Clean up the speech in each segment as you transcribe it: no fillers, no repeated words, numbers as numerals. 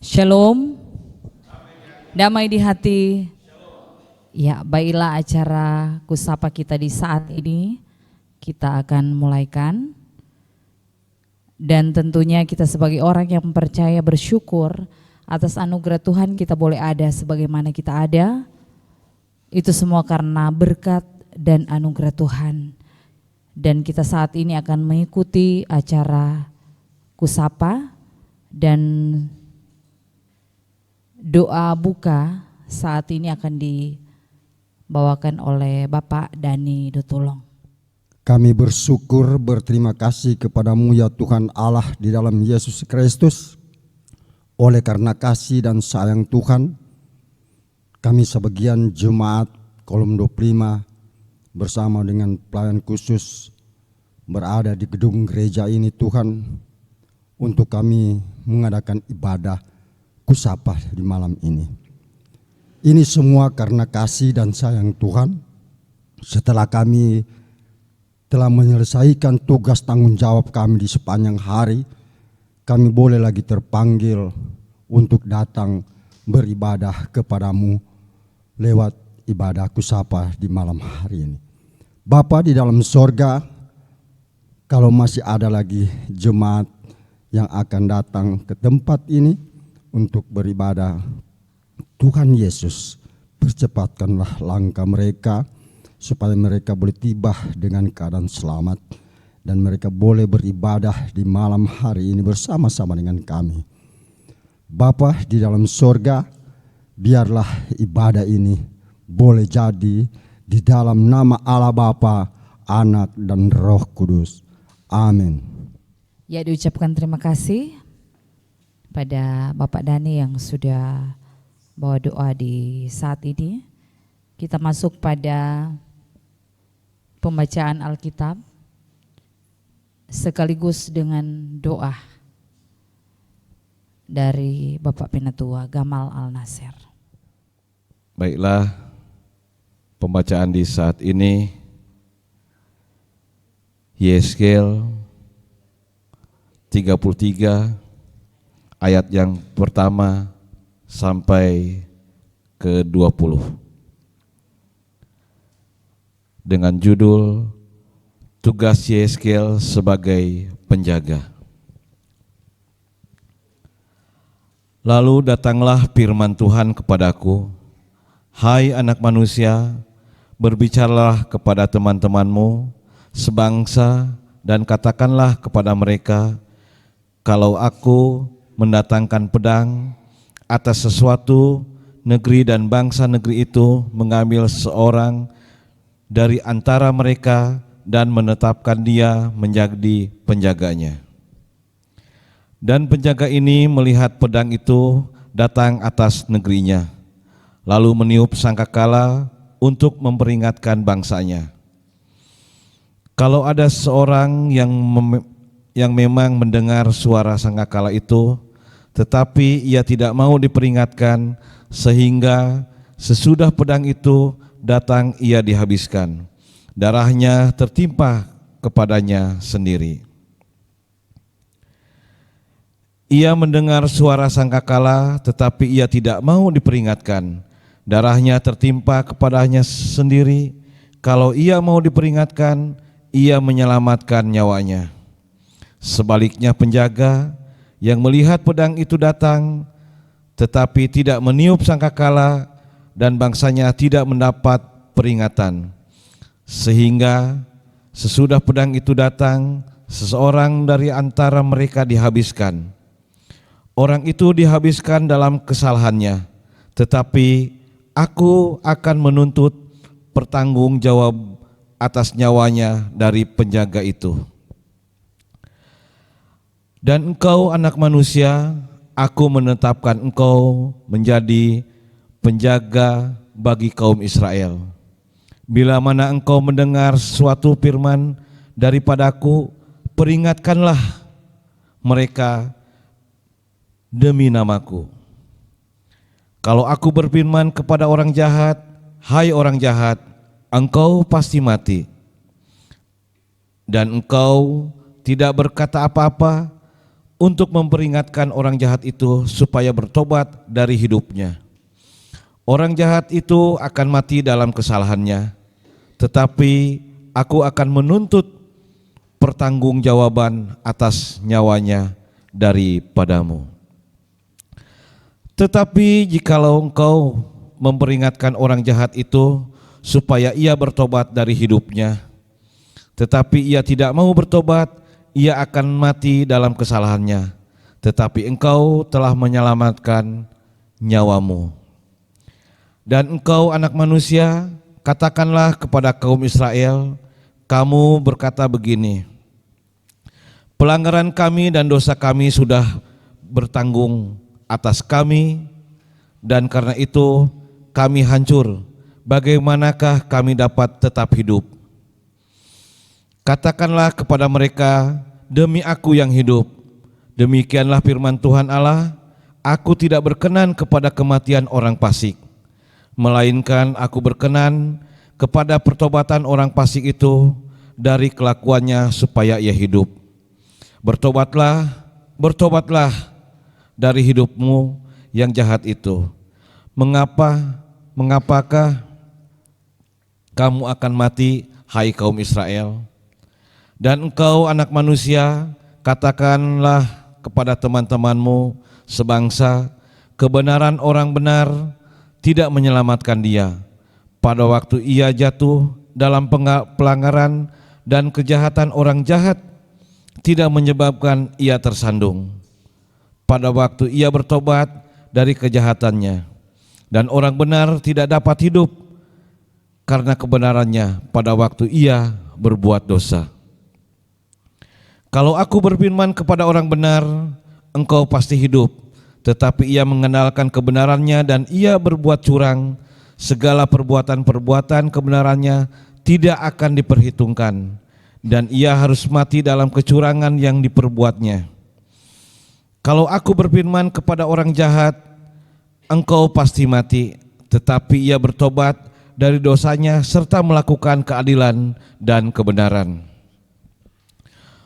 Shalom, damai di hati. Ya, baiklah acara kusapa kita di saat ini kita akan mulaikan. Dan tentunya kita sebagai orang yang percaya bersyukur atas anugerah Tuhan kita boleh ada sebagaimana kita ada. Itu semua karena berkat dan anugerah Tuhan. Dan kita saat ini akan mengikuti acara kusapa dan doa buka saat ini akan dibawakan oleh Bapak Dani Dutulong. Kami bersyukur, berterima kasih kepadamu ya Tuhan Allah di dalam Yesus Kristus. Oleh karena kasih dan sayang Tuhan, kami sebagian jemaat Kolom 25 bersama dengan pelayan khusus berada di gedung gereja ini Tuhan, untuk kami mengadakan ibadah kusapa di malam ini. Ini semua karena kasih dan sayang Tuhan. Setelah kami telah menyelesaikan tugas tanggung jawab kami di sepanjang hari, kami boleh lagi terpanggil untuk datang beribadah kepadamu lewat ibadah kusapa di malam hari ini. Bapa di dalam sorga, kalau masih ada lagi jemaat yang akan datang ke tempat ini untuk beribadah, Tuhan Yesus, percepatkanlah langkah mereka supaya mereka boleh tiba dengan keadaan selamat dan mereka boleh beribadah di malam hari ini bersama-sama dengan kami. Bapa di dalam sorga, biarlah ibadah ini boleh jadi di dalam nama Allah Bapa, Anak dan Roh Kudus. Amin. Ya, diucapkan terima kasih pada Bapak Dani yang sudah bawa doa di saat ini. Kita masuk pada pembacaan Alkitab sekaligus dengan doa dari Bapak Penatua Gamal Al-Nasir. Baiklah, pembacaan di saat ini Yeskel 33 ayat yang pertama sampai ke-20 dengan judul Tugas Yeskel sebagai penjaga. Lalu datanglah firman Tuhan kepadaku, hai anak manusia, berbicaralah kepada teman-temanmu sebangsa dan katakanlah kepada mereka, kalau aku mendatangkan pedang atas sesuatu negeri dan bangsa negeri itu mengambil seorang dari antara mereka dan menetapkan dia menjadi penjaganya. Dan penjaga ini melihat pedang itu datang atas negerinya, lalu meniup sangkakala untuk memperingatkan bangsanya. Kalau ada seorang yang memang mendengar suara sangkakala itu, tetapi ia tidak mau diperingatkan, sehingga sesudah pedang itu datang ia dihabiskan, darahnya tertimpa kepadanya sendiri. Ia mendengar suara sangkakala, tetapi ia tidak mau diperingatkan, darahnya tertimpa kepadanya sendiri. Kalau ia mau diperingatkan, ia menyelamatkan nyawanya. Sebaliknya penjaga yang melihat pedang itu datang, tetapi tidak meniup sangkakala, dan bangsanya tidak mendapat peringatan, sehingga sesudah pedang itu datang, seseorang dari antara mereka dihabiskan. Orang itu dihabiskan dalam kesalahannya, tetapi aku akan menuntut pertanggung jawab atas nyawanya dari penjaga itu. Dan engkau anak manusia, aku menetapkan engkau menjadi penjaga bagi kaum Israel. Bila mana engkau mendengar suatu firman daripadaku, peringatkanlah mereka demi namaku. Kalau aku berfirman kepada orang jahat, hai orang jahat, engkau pasti mati. Dan engkau tidak berkata apa-apa, untuk memperingatkan orang jahat itu supaya bertobat dari hidupnya. Orang jahat itu akan mati dalam kesalahannya, tetapi aku akan menuntut pertanggungjawaban atas nyawanya daripadamu. Tetapi jikalau engkau memperingatkan orang jahat itu supaya ia bertobat dari hidupnya, tetapi ia tidak mau bertobat, ia akan mati dalam kesalahannya, tetapi engkau telah menyelamatkan nyawamu. Dan engkau anak manusia, katakanlah kepada kaum Israel, kamu berkata begini, pelanggaran kami dan dosa kami sudah bertanggung atas kami, dan karena itu kami hancur. Bagaimanakah kami dapat tetap hidup? Katakanlah kepada mereka, demi aku yang hidup, demikianlah firman Tuhan Allah, aku tidak berkenan kepada kematian orang fasik, melainkan aku berkenan kepada pertobatan orang fasik itu dari kelakuannya supaya ia hidup. Bertobatlah, bertobatlah dari hidupmu yang jahat itu. Mengapakah kamu akan mati, hai kaum Israel? Dan engkau anak manusia, katakanlah kepada teman-temanmu sebangsa, kebenaran orang benar tidak menyelamatkan dia. Pada waktu ia jatuh dalam pelanggaran dan kejahatan orang jahat, tidak menyebabkan ia tersandung. Pada waktu ia bertobat dari kejahatannya, dan orang benar tidak dapat hidup karena kebenarannya pada waktu ia berbuat dosa. Kalau aku berfirman kepada orang benar, engkau pasti hidup, tetapi ia mengenalkan kebenarannya dan ia berbuat curang, segala perbuatan-perbuatan kebenarannya tidak akan diperhitungkan, dan ia harus mati dalam kecurangan yang diperbuatnya. Kalau aku berfirman kepada orang jahat, engkau pasti mati, tetapi ia bertobat dari dosanya serta melakukan keadilan dan kebenaran.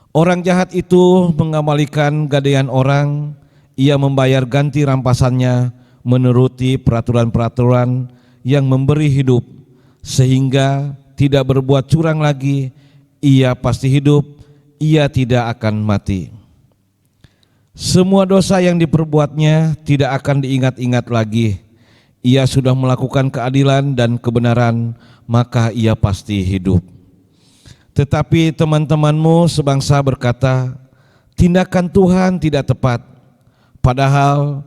Orang jahat itu mengamalikan gadaian orang, ia membayar ganti rampasannya menuruti peraturan-peraturan yang memberi hidup, sehingga tidak berbuat curang lagi. Ia pasti hidup, ia tidak akan mati. Semua dosa yang diperbuatnya tidak akan diingat-ingat lagi. Ia sudah melakukan keadilan dan kebenaran, maka ia pasti hidup. Tetapi teman-temanmu sebangsa berkata, tindakan Tuhan tidak tepat, padahal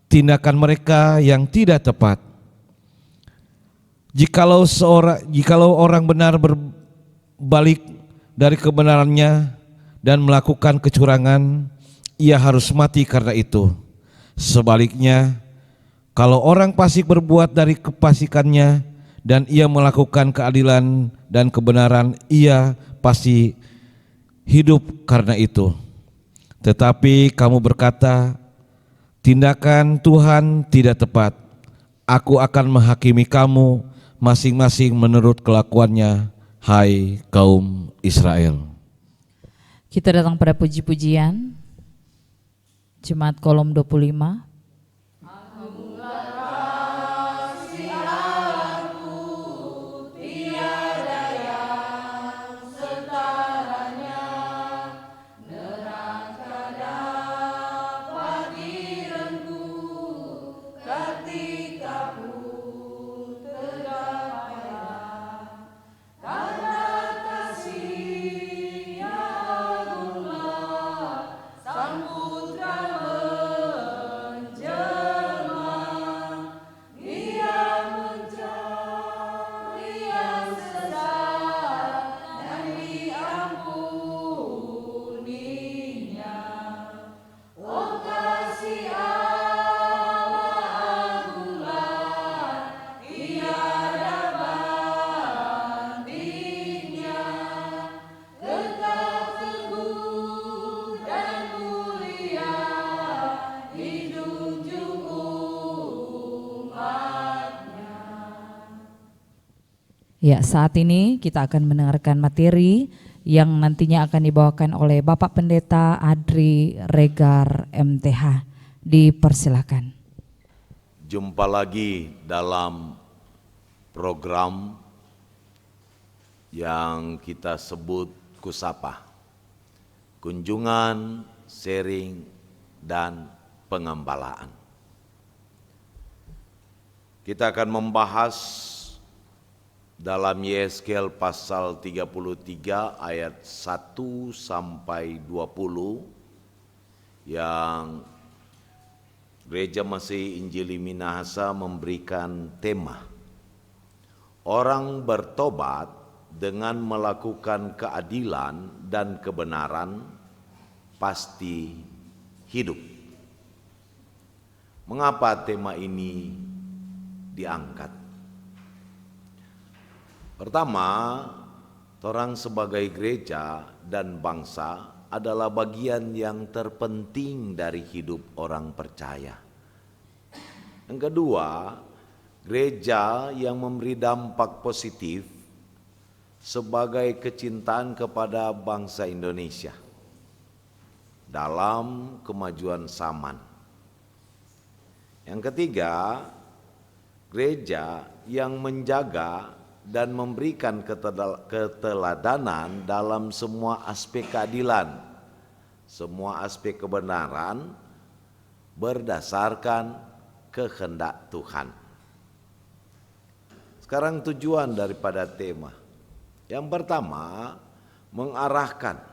tindakan mereka yang tidak tepat. Jikalau orang benar berbalik dari kebenarannya dan melakukan kecurangan, ia harus mati karena itu. Sebaliknya, kalau orang fasik berbuat dari kefasikannya dan ia melakukan keadilan dan kebenaran, ia pasti hidup karena itu. Tetapi kamu berkata, tindakan Tuhan tidak tepat. Aku akan menghakimi kamu masing-masing menurut kelakuannya, hai kaum Israel. Kita datang pada puji-pujian Jemaat kolom 25. Ya, saat ini kita akan mendengarkan materi yang nantinya akan dibawakan oleh Bapak Pendeta Adri Regar MTH. Dipersilakan. Jumpa lagi dalam program yang kita sebut Kusapa, kunjungan, sharing, dan pengembalaan. Kita akan membahas dalam Yeskel pasal 33 ayat 1 sampai 20 yang Gereja Masih Injili Minahasa memberikan tema orang bertobat dengan melakukan keadilan dan kebenaran pasti hidup. Mengapa tema ini diangkat? Pertama, orang sebagai gereja dan bangsa adalah bagian yang terpenting dari hidup orang percaya. Yang kedua, gereja yang memberi dampak positif sebagai kecintaan kepada bangsa Indonesia dalam kemajuan zaman. Yang ketiga, gereja yang menjaga dan memberikan keteladanan dalam semua aspek keadilan, semua aspek kebenaran berdasarkan kehendak Tuhan. Sekarang tujuan daripada tema. Yang pertama, mengarahkan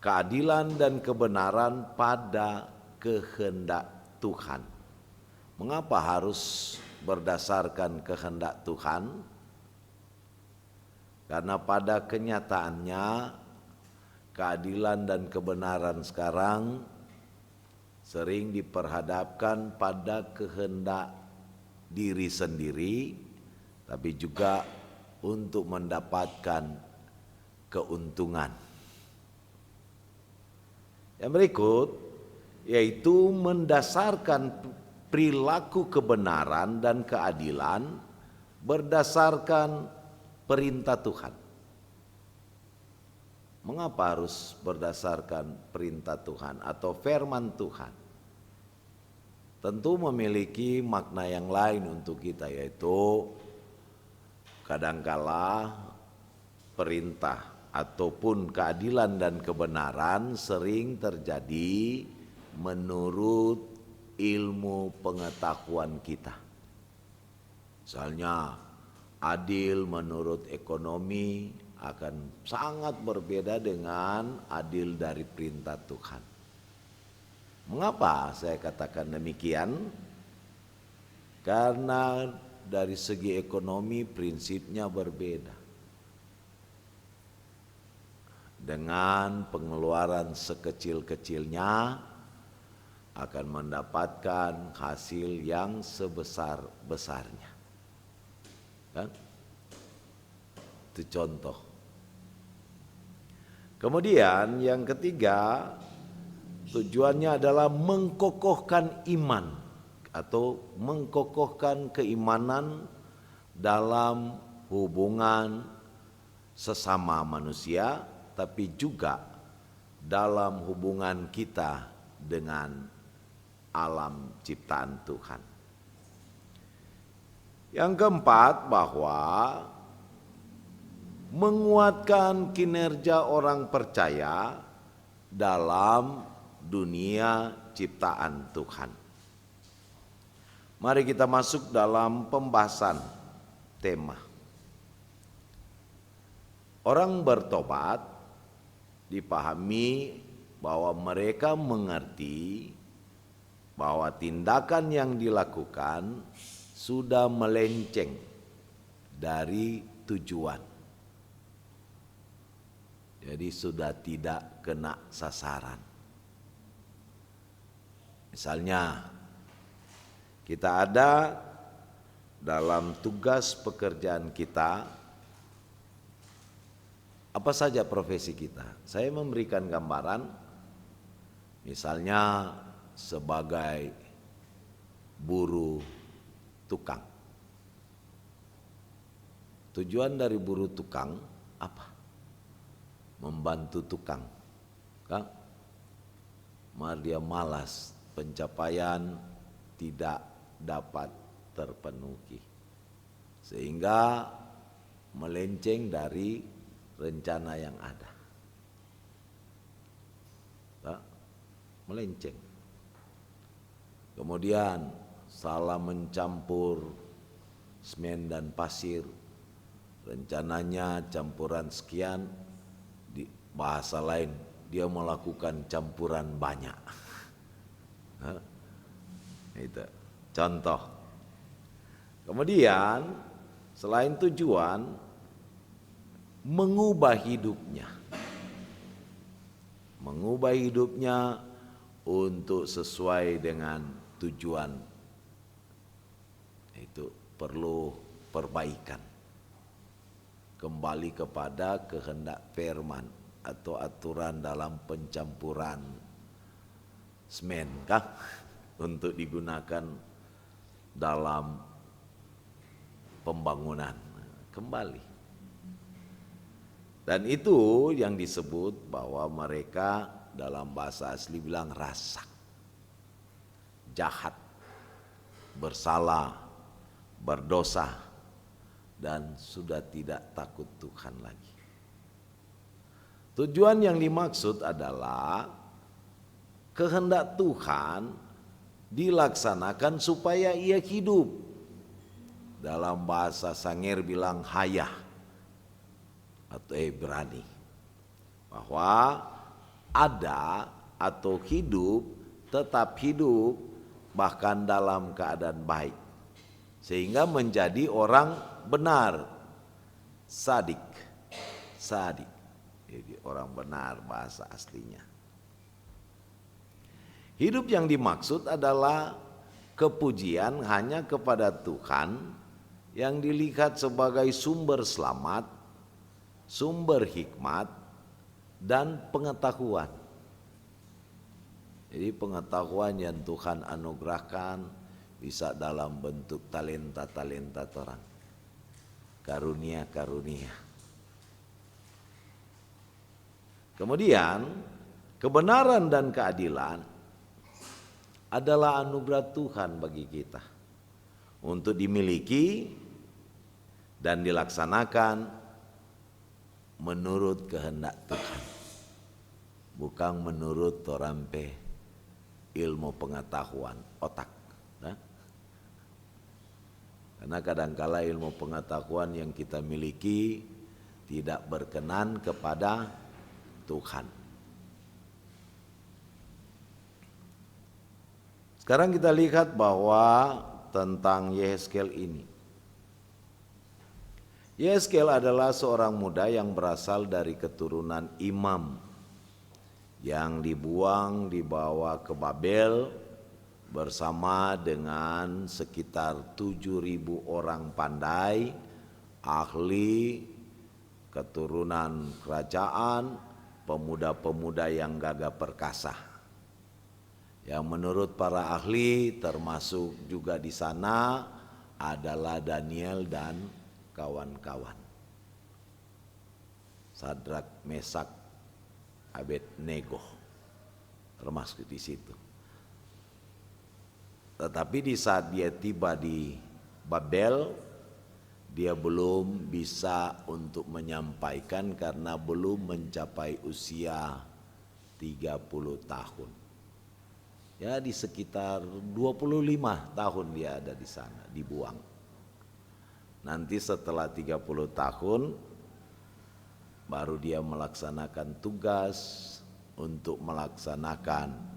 keadilan dan kebenaran pada kehendak Tuhan. Mengapa harus berdasarkan kehendak Tuhan? Karena pada kenyataannya keadilan dan kebenaran sekarang sering diperhadapkan pada kehendak diri sendiri, tapi juga untuk mendapatkan keuntungan. Yang berikut yaitu mendasarkan perilaku kebenaran dan keadilan berdasarkan perintah Tuhan. Mengapa harus berdasarkan perintah Tuhan atau firman Tuhan? Tentu memiliki makna yang lain untuk kita, yaitu kadangkala perintah ataupun keadilan dan kebenaran sering terjadi menurut ilmu pengetahuan kita. Misalnya adil menurut ekonomi akan sangat berbeda dengan adil dari perintah Tuhan. Mengapa saya katakan demikian? Karena dari segi ekonomi prinsipnya berbeda. Dengan pengeluaran sekecil-kecilnya akan mendapatkan hasil yang sebesar-besarnya. Kan? Itu contoh. Kemudian yang ketiga, tujuannya adalah mengkokohkan iman atau mengkokohkan keimanan dalam hubungan sesama manusia, tapi juga dalam hubungan kita dengan alam ciptaan Tuhan. Yang keempat, bahwa menguatkan kinerja orang percaya dalam dunia ciptaan Tuhan. Mari kita masuk dalam pembahasan tema. Orang bertobat dipahami bahwa mereka mengerti bahwa tindakan yang dilakukan sudah melenceng dari tujuan. Jadi sudah tidak kena sasaran. Misalnya kita ada dalam tugas pekerjaan kita, apa saja profesi kita. Saya memberikan gambaran, misalnya sebagai buruh tukang. Tujuan dari buruh tukang apa? Membantu tukang, kan? Dia malas, pencapaian tidak dapat terpenuhi, sehingga melenceng dari rencana yang ada. Melenceng. Kemudian salah mencampur semen dan pasir. Rencananya campuran sekian, di bahasa lain dia melakukan campuran banyak. Itu contoh. Kemudian selain tujuan, mengubah hidupnya untuk sesuai dengan tujuan. Itu perlu perbaikan, kembali kepada kehendak firman atau aturan dalam pencampuran semen, kah? Untuk digunakan dalam pembangunan kembali. Dan itu yang disebut bahwa mereka dalam bahasa asli bilang rasak, jahat, bersalah, berdosa, dan sudah tidak takut Tuhan lagi. Tujuan yang dimaksud adalah kehendak Tuhan dilaksanakan supaya ia hidup. Dalam bahasa Sangir bilang hayah atau Ibrani, bahwa ada atau hidup, tetap hidup bahkan dalam keadaan baik, sehingga menjadi orang benar, sadik. Jadi orang benar bahasa aslinya. Hidup yang dimaksud adalah kepujian hanya kepada Tuhan yang dilihat sebagai sumber selamat, sumber hikmat, dan pengetahuan. Jadi pengetahuan yang Tuhan anugerahkan bisa dalam bentuk talenta-talenta orang, karunia-karunia. Kemudian kebenaran dan keadilan adalah anugerah Tuhan bagi kita untuk dimiliki dan dilaksanakan menurut kehendak Tuhan, bukan menurut torampe ilmu pengetahuan otak. Karena kadangkala ilmu pengetahuan yang kita miliki tidak berkenan kepada Tuhan. Sekarang kita lihat bahwa tentang Yehezkiel ini. Yehezkiel adalah seorang muda yang berasal dari keturunan imam yang dibawa ke Babel bersama dengan sekitar 7.000 orang pandai, ahli, keturunan kerajaan, pemuda-pemuda yang gagah perkasa. Yang menurut para ahli termasuk juga di sana adalah Daniel dan kawan-kawan, Sadrak, Mesak, Abednego termasuk di situ. Tetapi di saat dia tiba di Babel, dia belum bisa untuk menyampaikan karena belum mencapai usia 30 tahun. Ya, di sekitar 25 tahun dia ada di sana, dibuang. Nanti setelah 30 tahun baru dia melaksanakan tugas untuk melaksanakan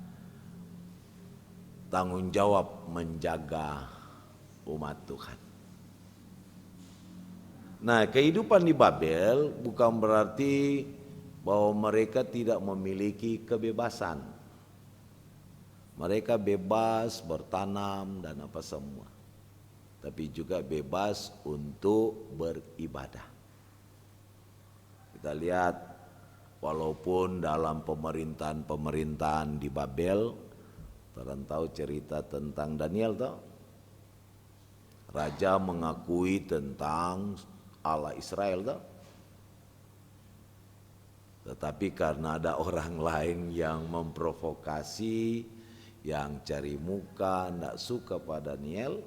tanggung jawab menjaga umat Tuhan. Nah, kehidupan di Babel bukan berarti bahwa mereka tidak memiliki kebebasan. Mereka bebas bertanam dan apa semua, tapi juga bebas untuk beribadah. Kita lihat walaupun dalam pemerintahan di Babel, kalian tahu cerita tentang Daniel toh? Raja mengakui tentang Allah Israel toh. Tetapi karena ada orang lain yang memprovokasi, yang cari muka, tidak suka pada Daniel,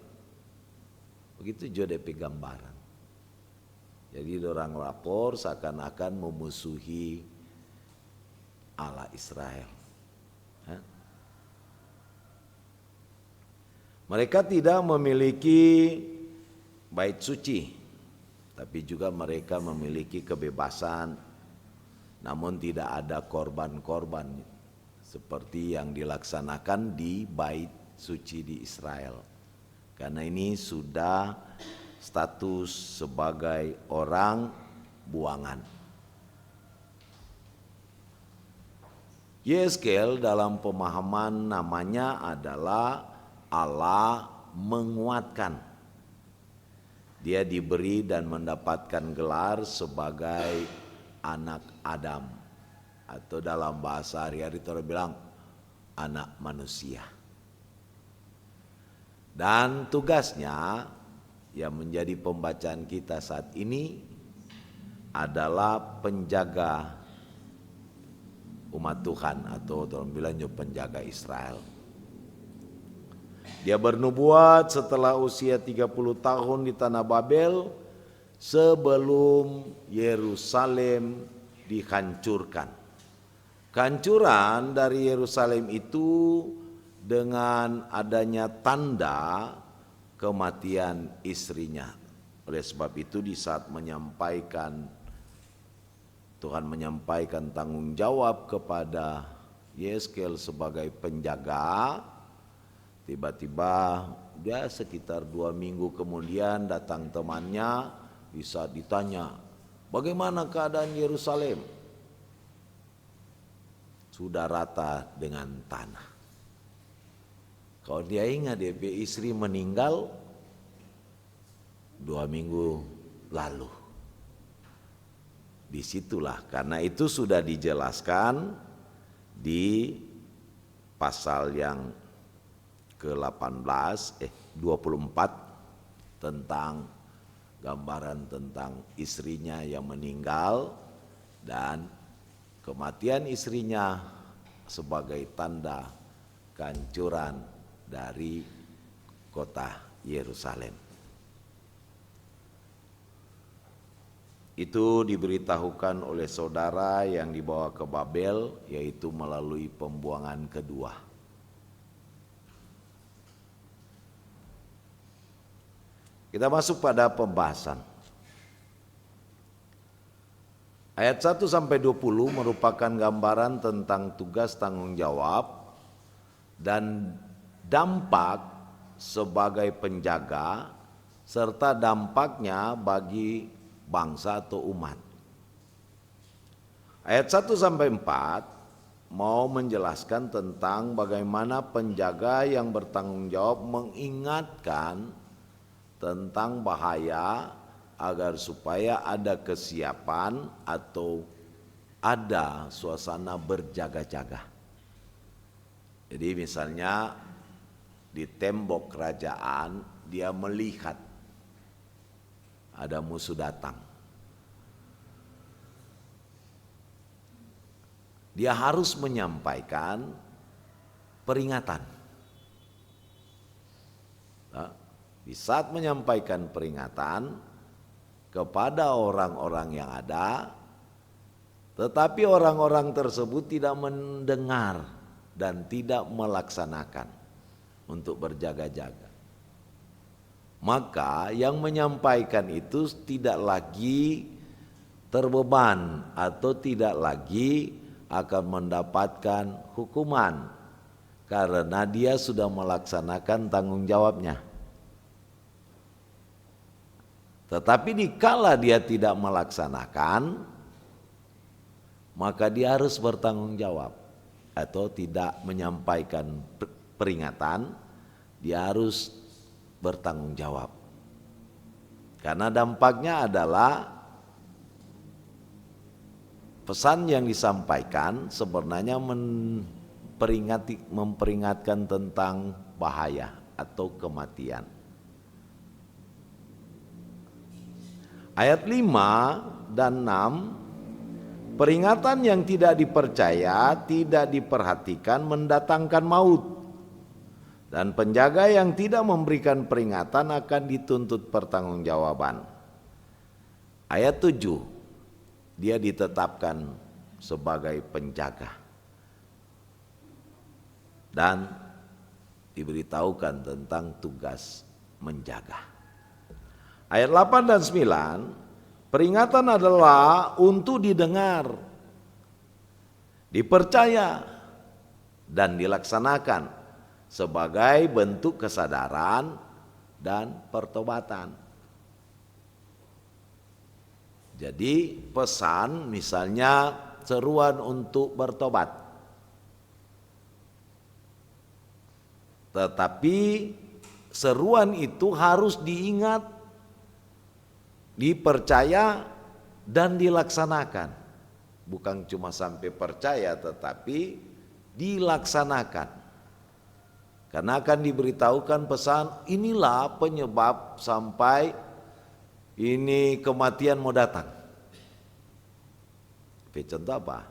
begitu juga DP gambaran. Jadi orang lapor seakan-akan memusuhi Allah Israel. Mereka tidak memiliki bait suci, tapi juga mereka memiliki kebebasan, namun tidak ada korban-korban seperti yang dilaksanakan di bait suci di Israel. Karena ini sudah status sebagai orang buangan. Yeskel dalam pemahaman namanya adalah Allah menguatkan. Dia diberi dan mendapatkan gelar sebagai anak Adam, atau dalam bahasa hari-hari itu orang bilang anak manusia. Dan tugasnya yang menjadi pembacaan kita saat ini adalah penjaga umat Tuhan, atau orang bilang juga penjaga Israel. Dia bernubuat setelah usia 30 tahun di tanah Babel, sebelum Yerusalem dihancurkan. Kehancuran dari Yerusalem itu dengan adanya tanda kematian istrinya. Oleh sebab itu di saat Tuhan menyampaikan tanggung jawab kepada Yeskel sebagai penjaga, tiba-tiba dia sekitar 2 minggu kemudian datang temannya, bisa ditanya, bagaimana keadaan Yerusalem? Sudah rata dengan tanah. Kalau dia ingat dia istri meninggal 2 minggu lalu. Disitulah, karena itu sudah dijelaskan di pasal yang ke-24 tentang gambaran tentang istrinya yang meninggal dan kematian istrinya sebagai tanda kehancuran dari kota Yerusalem. Itu diberitahukan oleh saudara yang dibawa ke Babel, yaitu melalui pembuangan kedua. Kita masuk pada pembahasan. Ayat 1 sampai 20 merupakan gambaran tentang tugas tanggung jawab dan dampak sebagai penjaga serta dampaknya bagi bangsa atau umat. Ayat 1 sampai 4 mau menjelaskan tentang bagaimana penjaga yang bertanggung jawab mengingatkan tentang bahaya agar supaya ada kesiapan atau ada suasana berjaga-jaga. Jadi misalnya di tembok kerajaan dia melihat ada musuh datang. Dia harus menyampaikan peringatan. Di saat menyampaikan peringatan kepada orang-orang yang ada, tetapi orang-orang tersebut tidak mendengar dan tidak melaksanakan untuk berjaga-jaga, maka yang menyampaikan itu tidak lagi terbeban atau tidak lagi akan mendapatkan hukuman karena dia sudah melaksanakan tanggung jawabnya. Tetapi dikala dia tidak melaksanakan, maka dia harus bertanggung jawab, atau tidak menyampaikan peringatan, dia harus bertanggung jawab. Karena dampaknya adalah pesan yang disampaikan sebenarnya memperingatkan tentang bahaya atau kematian. Ayat 5 dan 6, peringatan yang tidak dipercaya, tidak diperhatikan mendatangkan maut. Dan penjaga yang tidak memberikan peringatan akan dituntut pertanggungjawaban. Ayat 7, dia ditetapkan sebagai penjaga dan diberitahukan tentang tugas menjaga. Ayat 8 dan 9, peringatan adalah untuk didengar, dipercaya, dan dilaksanakan sebagai bentuk kesadaran dan pertobatan. Jadi pesan misalnya seruan untuk bertobat. Tetapi seruan itu harus diingat, dipercaya, dan dilaksanakan. Bukan cuma sampai percaya tetapi dilaksanakan. Karena akan diberitahukan pesan, inilah penyebab sampai ini kematian mau datang. Contoh apa?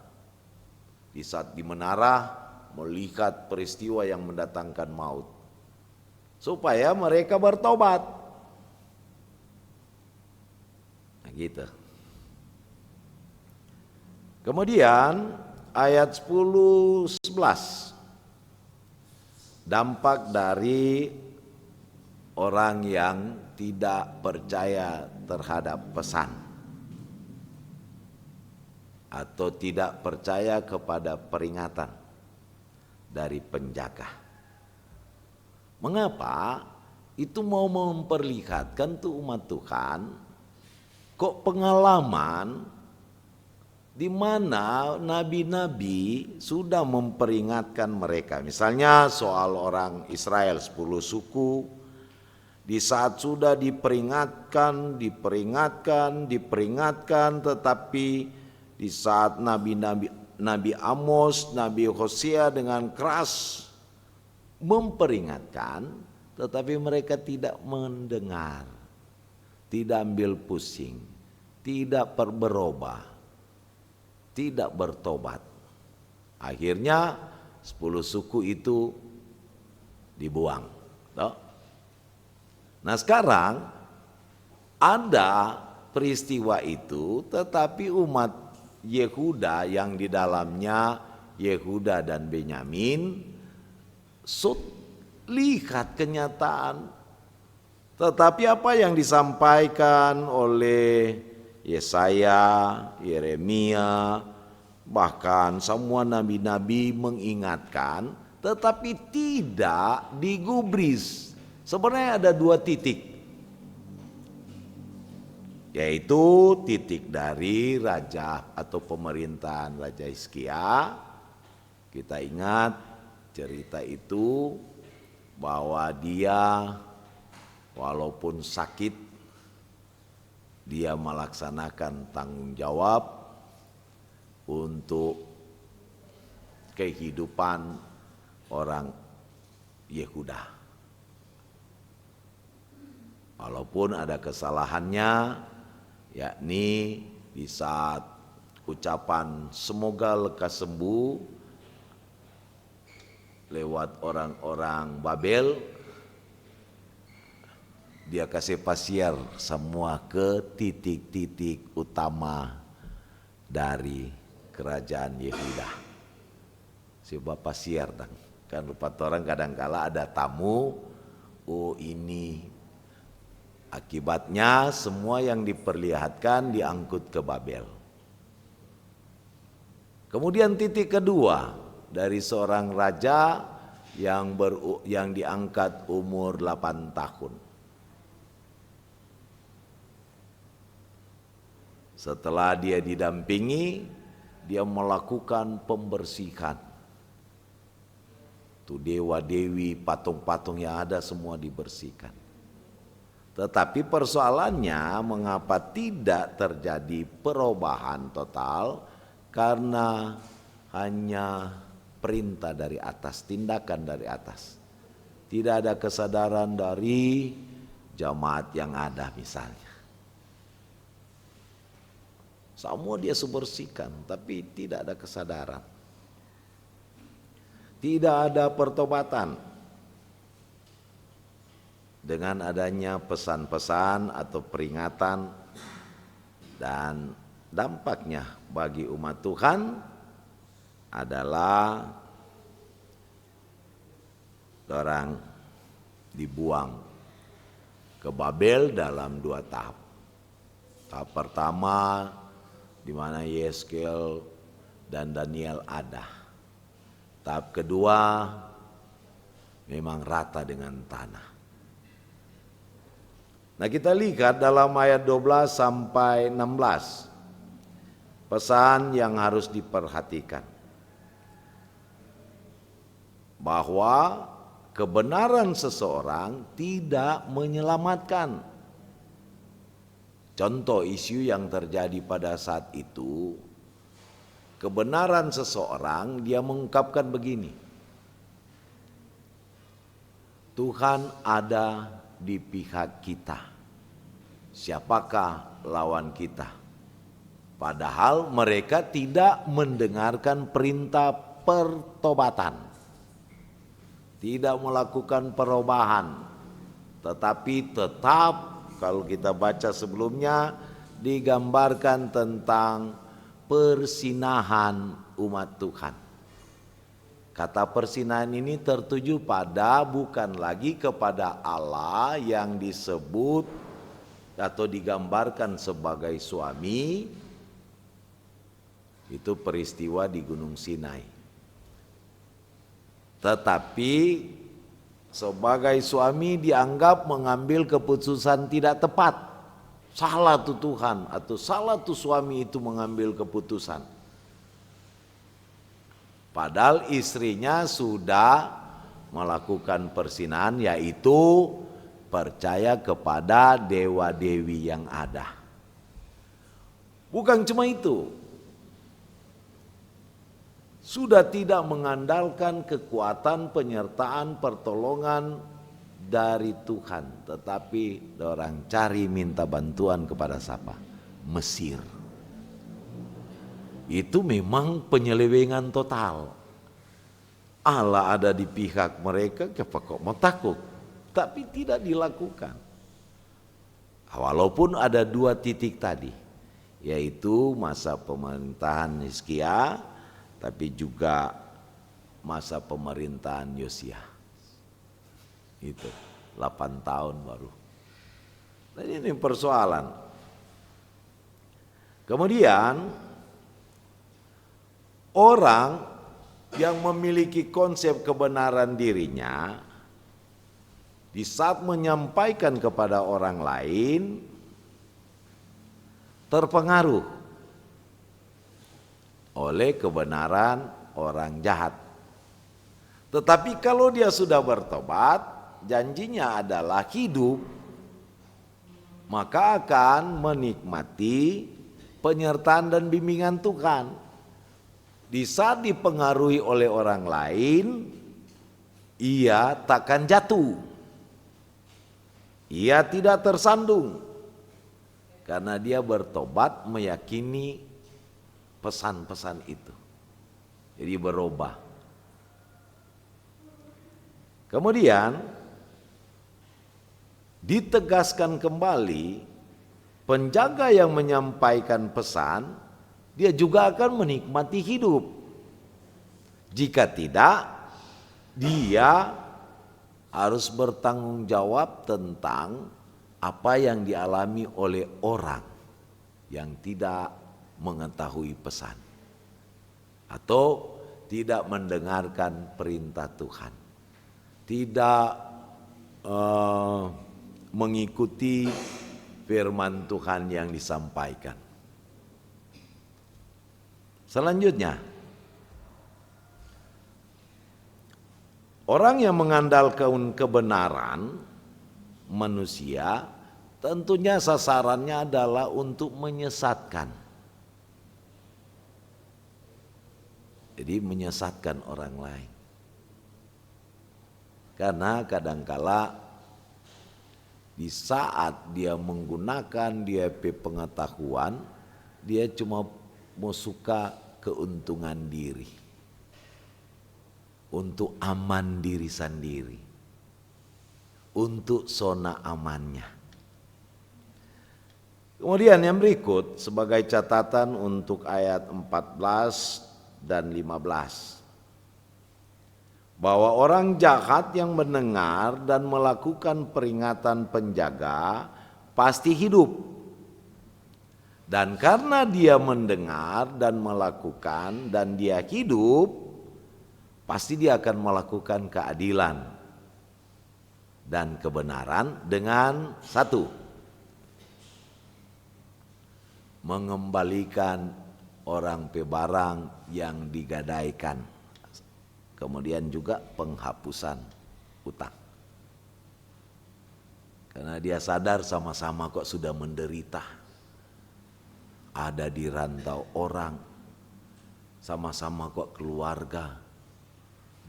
Di saat di menara melihat peristiwa yang mendatangkan maut, supaya mereka bertobat. Nah gitu. Kemudian ayat 10-11, dampak dari orang yang tidak percaya terhadap pesan atau tidak percaya kepada peringatan dari penjaga. Mengapa? Itu mau memperlihatkan tuh umat Tuhan kok pengalaman di mana nabi-nabi sudah memperingatkan mereka. Misalnya soal orang Israel 10 suku, di saat sudah diperingatkan, tetapi di saat Nabi Amos, Nabi Hosea dengan keras memperingatkan, tetapi mereka tidak mendengar, tidak ambil pusing, tidak berubah, tidak bertobat. Akhirnya 10 suku itu dibuang. Nah sekarang ada peristiwa itu, tetapi umat Yehuda yang di dalamnya Yehuda dan Benyamin lihat kenyataan. Tetapi apa yang disampaikan oleh Yesaya, Yeremia, bahkan semua nabi-nabi mengingatkan, tetapi tidak digubris. Sebenarnya ada 2 titik, yaitu titik dari raja atau pemerintahan Raja Hizkia. Kita ingat cerita itu bahwa dia walaupun sakit, dia melaksanakan tanggung jawab untuk kehidupan orang Yehuda. Walaupun ada kesalahannya, yakni di saat ucapan semoga lekas sembuh lewat orang-orang Babel, dia kasih pasier semua ke titik-titik utama dari kerajaan Yehuda. Sebab pasier kan rupa orang kadangkala ada tamu, oh ini akibatnya semua yang diperlihatkan diangkut ke Babel. Kemudian titik kedua dari seorang raja yang diangkat umur 8 tahun. Setelah dia didampingi, dia melakukan pembersihan. Tuh dewa-dewi, patung-patung yang ada semua dibersihkan. Tetapi persoalannya mengapa tidak terjadi perubahan total? Karena hanya perintah dari atas, tindakan dari atas. Tidak ada kesadaran dari jamaat yang ada misalnya. Semua dia bersihkan, tapi tidak ada kesadaran. Tidak ada pertobatan. Dengan adanya pesan-pesan atau peringatan dan dampaknya bagi umat Tuhan adalah orang dibuang ke Babel dalam 2 tahap. Tahap pertama di mana Yeskel dan Daniel ada. Tahap kedua memang rata dengan tanah. Nah, kita lihat dalam ayat 12 sampai 16 pesan yang harus diperhatikan, bahwa kebenaran seseorang tidak menyelamatkan. Contoh isu yang terjadi pada saat itu, kebenaran seseorang dia mengungkapkan begini, Tuhan ada di pihak kita, siapakah lawan kita? Padahal mereka tidak mendengarkan perintah pertobatan, tidak melakukan perubahan, tetapi tetap kalau kita baca sebelumnya digambarkan tentang persinahan umat Tuhan. Kata persinahan ini tertuju pada bukan lagi kepada Allah yang disebut atau digambarkan sebagai suami, itu peristiwa di Gunung Sinai. Tetapi sebagai suami dianggap mengambil keputusan tidak tepat. Salah tuh Tuhan atau salah tuh suami itu mengambil keputusan. Padahal istrinya sudah melakukan persinahan, yaitu percaya kepada dewa-dewi yang ada. Bukan cuma itu, sudah tidak mengandalkan kekuatan, penyertaan, pertolongan dari Tuhan, tetapi orang cari minta bantuan kepada siapa? Mesir. Itu memang penyelewengan total. Allah ada di pihak mereka, kenapa kok mau takut? Tapi tidak dilakukan. Walaupun ada 2 titik tadi, yaitu masa pemerintahan Hizkia, tapi juga masa pemerintahan Yosia. Itu 8 tahun baru. Dan ini persoalan. Kemudian orang yang memiliki konsep kebenaran dirinya di saat menyampaikan kepada orang lain terpengaruh oleh kebenaran orang jahat. Tetapi kalau dia sudah bertobat, janjinya adalah hidup, maka akan menikmati penyertaan dan bimbingan Tuhan. Di saat dipengaruhi oleh orang lain, ia takkan jatuh. Ia tidak tersandung karena dia bertobat meyakini pesan-pesan itu. Jadi berubah. Kemudian ditegaskan kembali, penjaga yang menyampaikan pesan dia juga akan menikmati hidup. Jika tidak, dia harus bertanggung jawab tentang apa yang dialami oleh orang yang tidak mengetahui pesan atau tidak mendengarkan perintah Tuhan, tidak mengikuti firman Tuhan yang disampaikan. Selanjutnya, orang yang mengandalkan kebenaran manusia tentunya sasarannya adalah untuk menyesatkan. Jadi menyesatkan orang lain. Karena kadangkala di saat dia menggunakan dia pengetahuan, dia cuma mau suka keuntungan diri, untuk aman diri sendiri, untuk zona amannya. Kemudian yang berikut sebagai catatan untuk ayat 14 dan 15. Bahwa orang jahat yang mendengar dan melakukan peringatan penjaga pasti hidup. Dan karena dia mendengar dan melakukan dan dia hidup, pasti dia akan melakukan keadilan dan kebenaran dengan satu, mengembalikan orang pe barang yang digadaikan. Kemudian juga penghapusan utang. Karena dia sadar sama-sama kok sudah menderita. Ada di rantau orang. Sama-sama kok keluarga.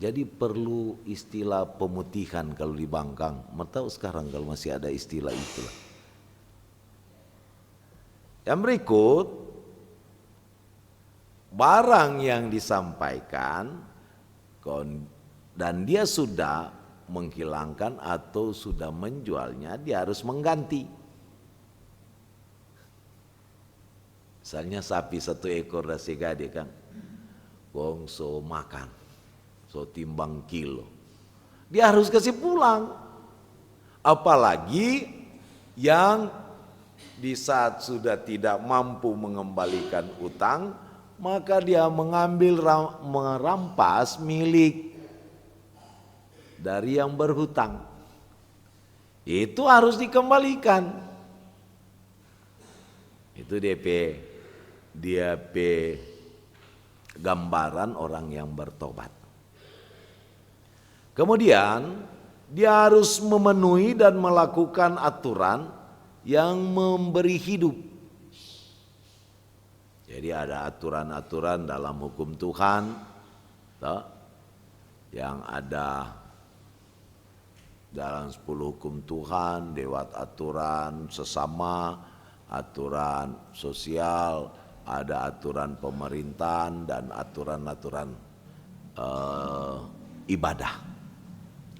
Jadi perlu istilah pemutihan kalau di Bangkang. Tahu sekarang kalau masih ada istilah itu. Yang berikut, barang yang disampaikan dan dia sudah menghilangkan atau sudah menjualnya, dia harus mengganti. Misalnya sapi 1 ekor dah segade kan, gong so makan, so timbang kilo, dia harus kasih pulang. Apalagi yang di saat sudah tidak mampu mengembalikan utang, maka dia mengambil merampas milik dari yang berhutang. Itu harus dikembalikan. Itu DP gambaran orang yang bertobat. Kemudian dia harus memenuhi dan melakukan aturan yang memberi hidup. Jadi ada aturan-aturan dalam hukum Tuhan, yang ada dalam 10 hukum Tuhan, lewat aturan sesama, aturan sosial, ada aturan pemerintahan dan aturan-aturan ibadah.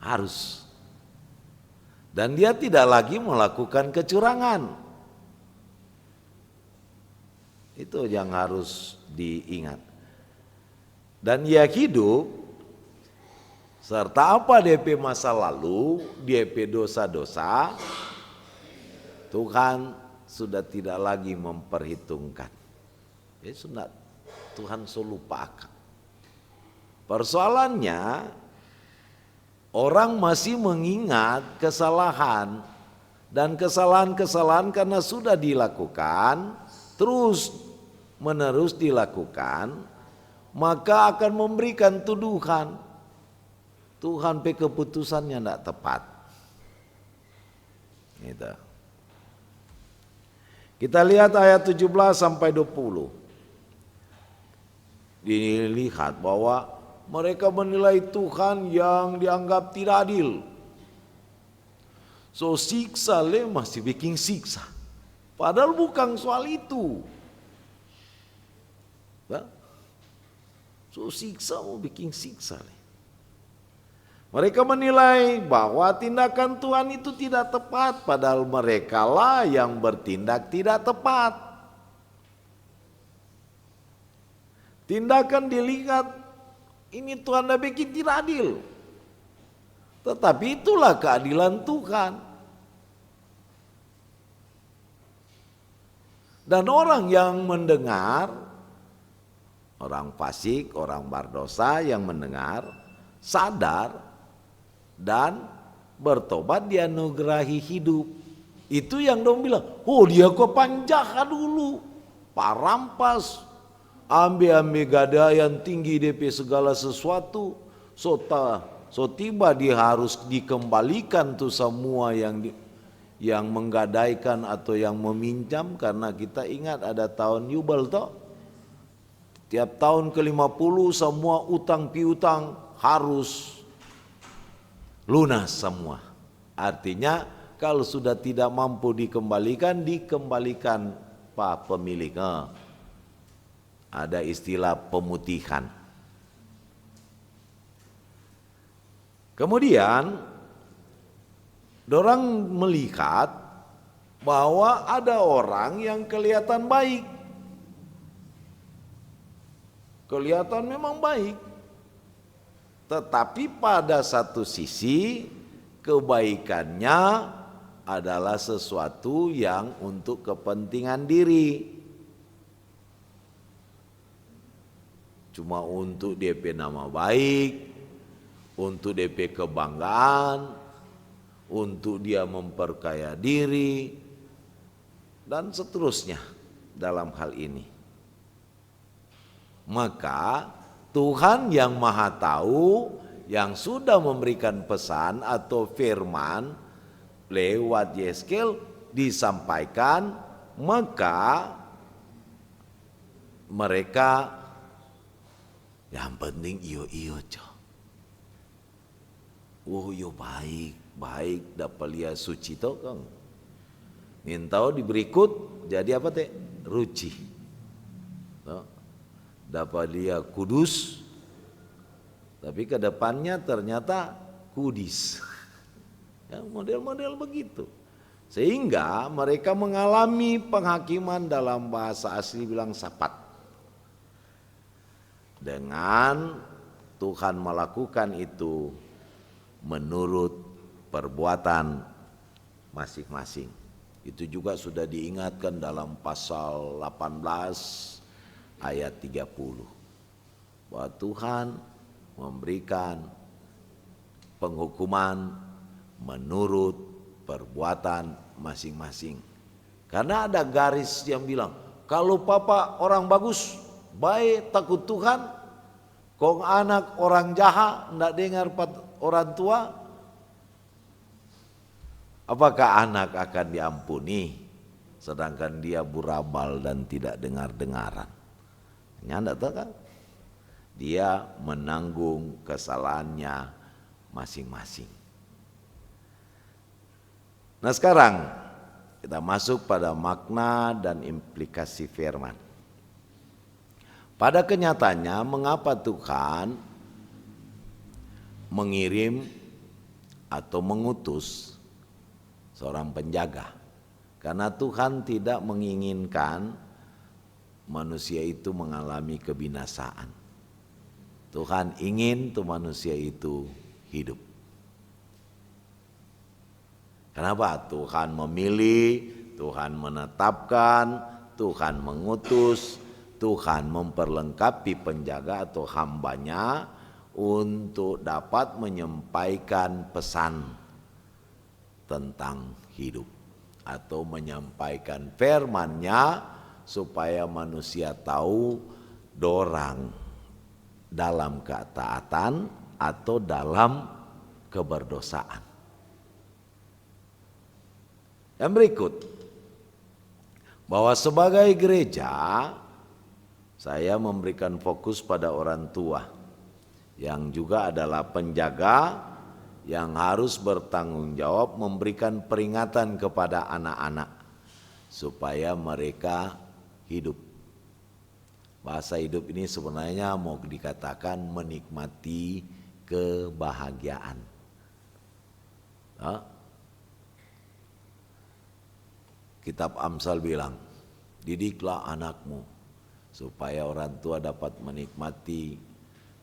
Harus. Dan dia tidak lagi melakukan kecurangan. Itu yang harus diingat. Dan ia hidup serta apa DP masa lalu, DP dosa-dosa, Tuhan sudah tidak lagi memperhitungkan. Ya sudah, Tuhan lupakan. Persoalannya, orang masih mengingat kesalahan. Dan kesalahan-kesalahan karena sudah dilakukan, terus menerus dilakukan, maka akan memberikan tuduhan. Tuhan pe keputusannya tidak tepat. Gitu. Kita lihat ayat 17 sampai 20. Dilihat bahwa mereka menilai Tuhan yang dianggap tidak adil. So siksa masih bikin siksa. Padahal bukan soal itu. So siksa mau bikin siksa. Mereka menilai bahwa tindakan Tuhan itu tidak tepat, padahal mereka lah yang bertindak tidak tepat. Tindakan dilihat, ini Tuhan dah bikin tidak adil. Tetapi itulah keadilan Tuhan. Dan orang yang mendengar, orang fasik, orang berdosa yang mendengar, sadar dan bertobat, dianugerahi hidup. Itu yang dong bilang, oh dia kok panjahat dulu, parampas, ambil gadaian tinggi DP segala sesuatu, so tiba dia harus dikembalikan tuh semua yang menggadaikan atau yang meminjam. Karena kita ingat ada tahun Yubel toh. Tiap tahun ke-50 semua utang piutang harus lunas semua. Artinya kalau sudah tidak mampu dikembalikan Pak pemilik. Ada istilah pemutihan. Kemudian dorang melihat bahwa ada orang yang kelihatan baik. Kelihatan memang baik. Tetapi pada satu sisi kebaikannya adalah sesuatu yang untuk kepentingan diri. Cuma untuk DP nama baik, untuk DP kebanggaan, untuk dia memperkaya diri, dan seterusnya dalam hal ini. Maka Tuhan yang Maha Tahu yang sudah memberikan pesan atau firman lewat Yeskel disampaikan, maka mereka yang penting iyo coh. Oh yo baik dapat lihat suci toh kang. Mintau diberikut jadi apa teh? Ruci. Dapat dia kudus, tapi ke depannya ternyata kudis. Ya, model-model begitu. Sehingga mereka mengalami penghakiman dalam bahasa asli bilang sapat. Dengan Tuhan melakukan itu menurut perbuatan masing-masing. Itu juga sudah diingatkan dalam pasal 18 ayat 30. Bahwa Tuhan memberikan penghukuman menurut perbuatan masing-masing. Karena ada garis yang bilang, kalau papa orang bagus, baik takut Tuhan, kong anak orang jahat, ndak dengar orang tua, apakah anak akan diampuni sedangkan dia burabal dan tidak dengar-dengaran? Nyandak tahu kan? Dia menanggung kesalahannya masing-masing. Nah sekarang kita masuk pada makna dan implikasi firman. Pada kenyataannya mengapa Tuhan mengirim atau mengutus seorang penjaga? Karena Tuhan tidak menginginkan manusia itu mengalami kebinasaan. Tuhan ingin tuh manusia itu hidup. Kenapa? Tuhan memilih, Tuhan menetapkan, Tuhan mengutus, Tuhan memperlengkapi penjaga atau hambanya untuk dapat menyampaikan pesan tentang hidup atau menyampaikan firman-Nya supaya manusia tahu dorang dalam ketaatan atau dalam keberdosaan. Yang berikut, bahwa sebagai gereja saya memberikan fokus pada orang tua yang juga adalah penjaga yang harus bertanggung jawab memberikan peringatan kepada anak-anak supaya mereka hidup. Bahasa hidup ini sebenarnya mau dikatakan menikmati kebahagiaan. Kitab Amsal bilang, didiklah anakmu supaya orang tua dapat menikmati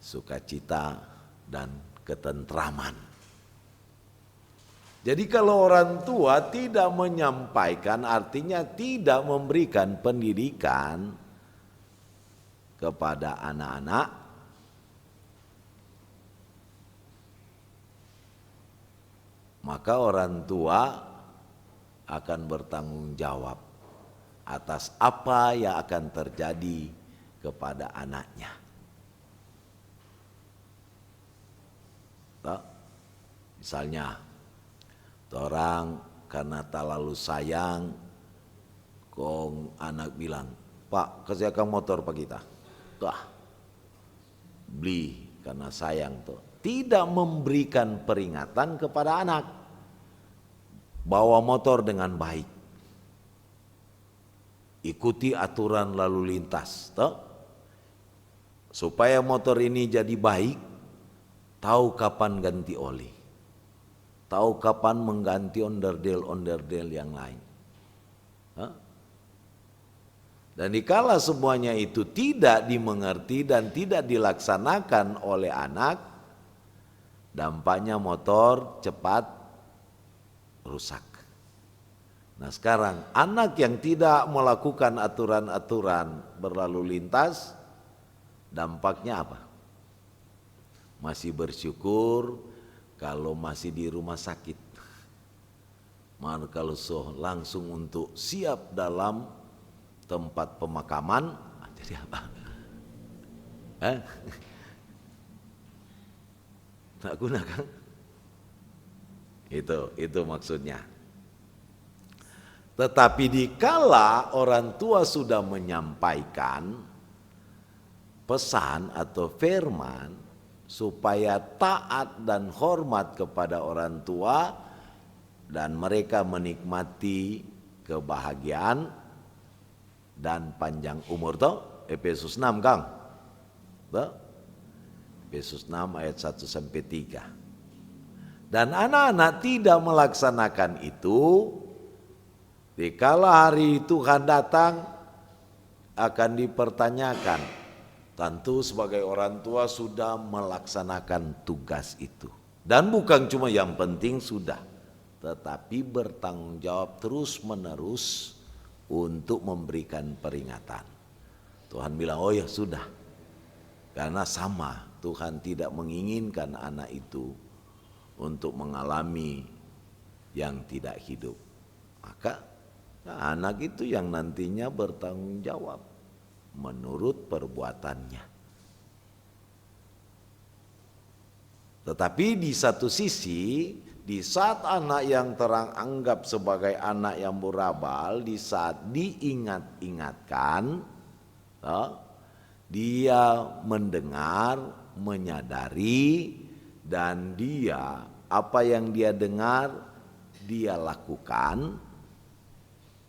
sukacita dan ketentraman. Jadi kalau orang tua tidak menyampaikan, artinya tidak memberikan pendidikan kepada anak-anak, maka orang tua akan bertanggung jawab atas apa yang akan terjadi kepada anaknya. Misalnya, orang karena terlalu sayang, kong anak bilang, Pak, kasihkan motor pak kita. Beli karena sayang tuh. Tidak memberikan peringatan kepada anak. Bawa motor dengan baik. Ikuti aturan lalu lintas, toh. supaya motor ini jadi baik, tahu kapan ganti oli, tahu kapan mengganti onderdil-onderdil yang lain. Dan dikala semuanya itu tidak dimengerti dan tidak dilaksanakan oleh anak, dampaknya motor cepat rusak. Nah sekarang anak yang tidak melakukan aturan-aturan berlalu lintas, dampaknya apa? Masih bersyukur kalau masih di rumah sakit. Malah kalau langsung untuk siap dalam tempat pemakaman, jadi apa? Tak guna kan? Itu maksudnya. Tetapi dikala orang tua sudah menyampaikan pesan atau firman supaya taat dan hormat kepada orang tua dan mereka menikmati kebahagiaan dan panjang umur toh, Efesus 6 Kang. Toh? Efesus 6 ayat 1 sampai 3. Dan anak-anak tidak melaksanakan itu, dikala hari Tuhan datang akan dipertanyakan. Tentu sebagai orang tua sudah melaksanakan tugas itu. Dan bukan cuma yang penting sudah, tetapi bertanggung jawab terus-menerus untuk memberikan peringatan. Tuhan bilang, oh ya sudah. Karena sama, Tuhan tidak menginginkan anak itu untuk mengalami yang tidak hidup. Maka anak itu yang nantinya bertanggung jawab menurut perbuatannya. Tetapi di satu sisi, di saat anak yang terang anggap sebagai anak yang berabal, di saat diingat-ingatkan, dia mendengar, menyadari, dan dia apa yang dia dengar, dia lakukan,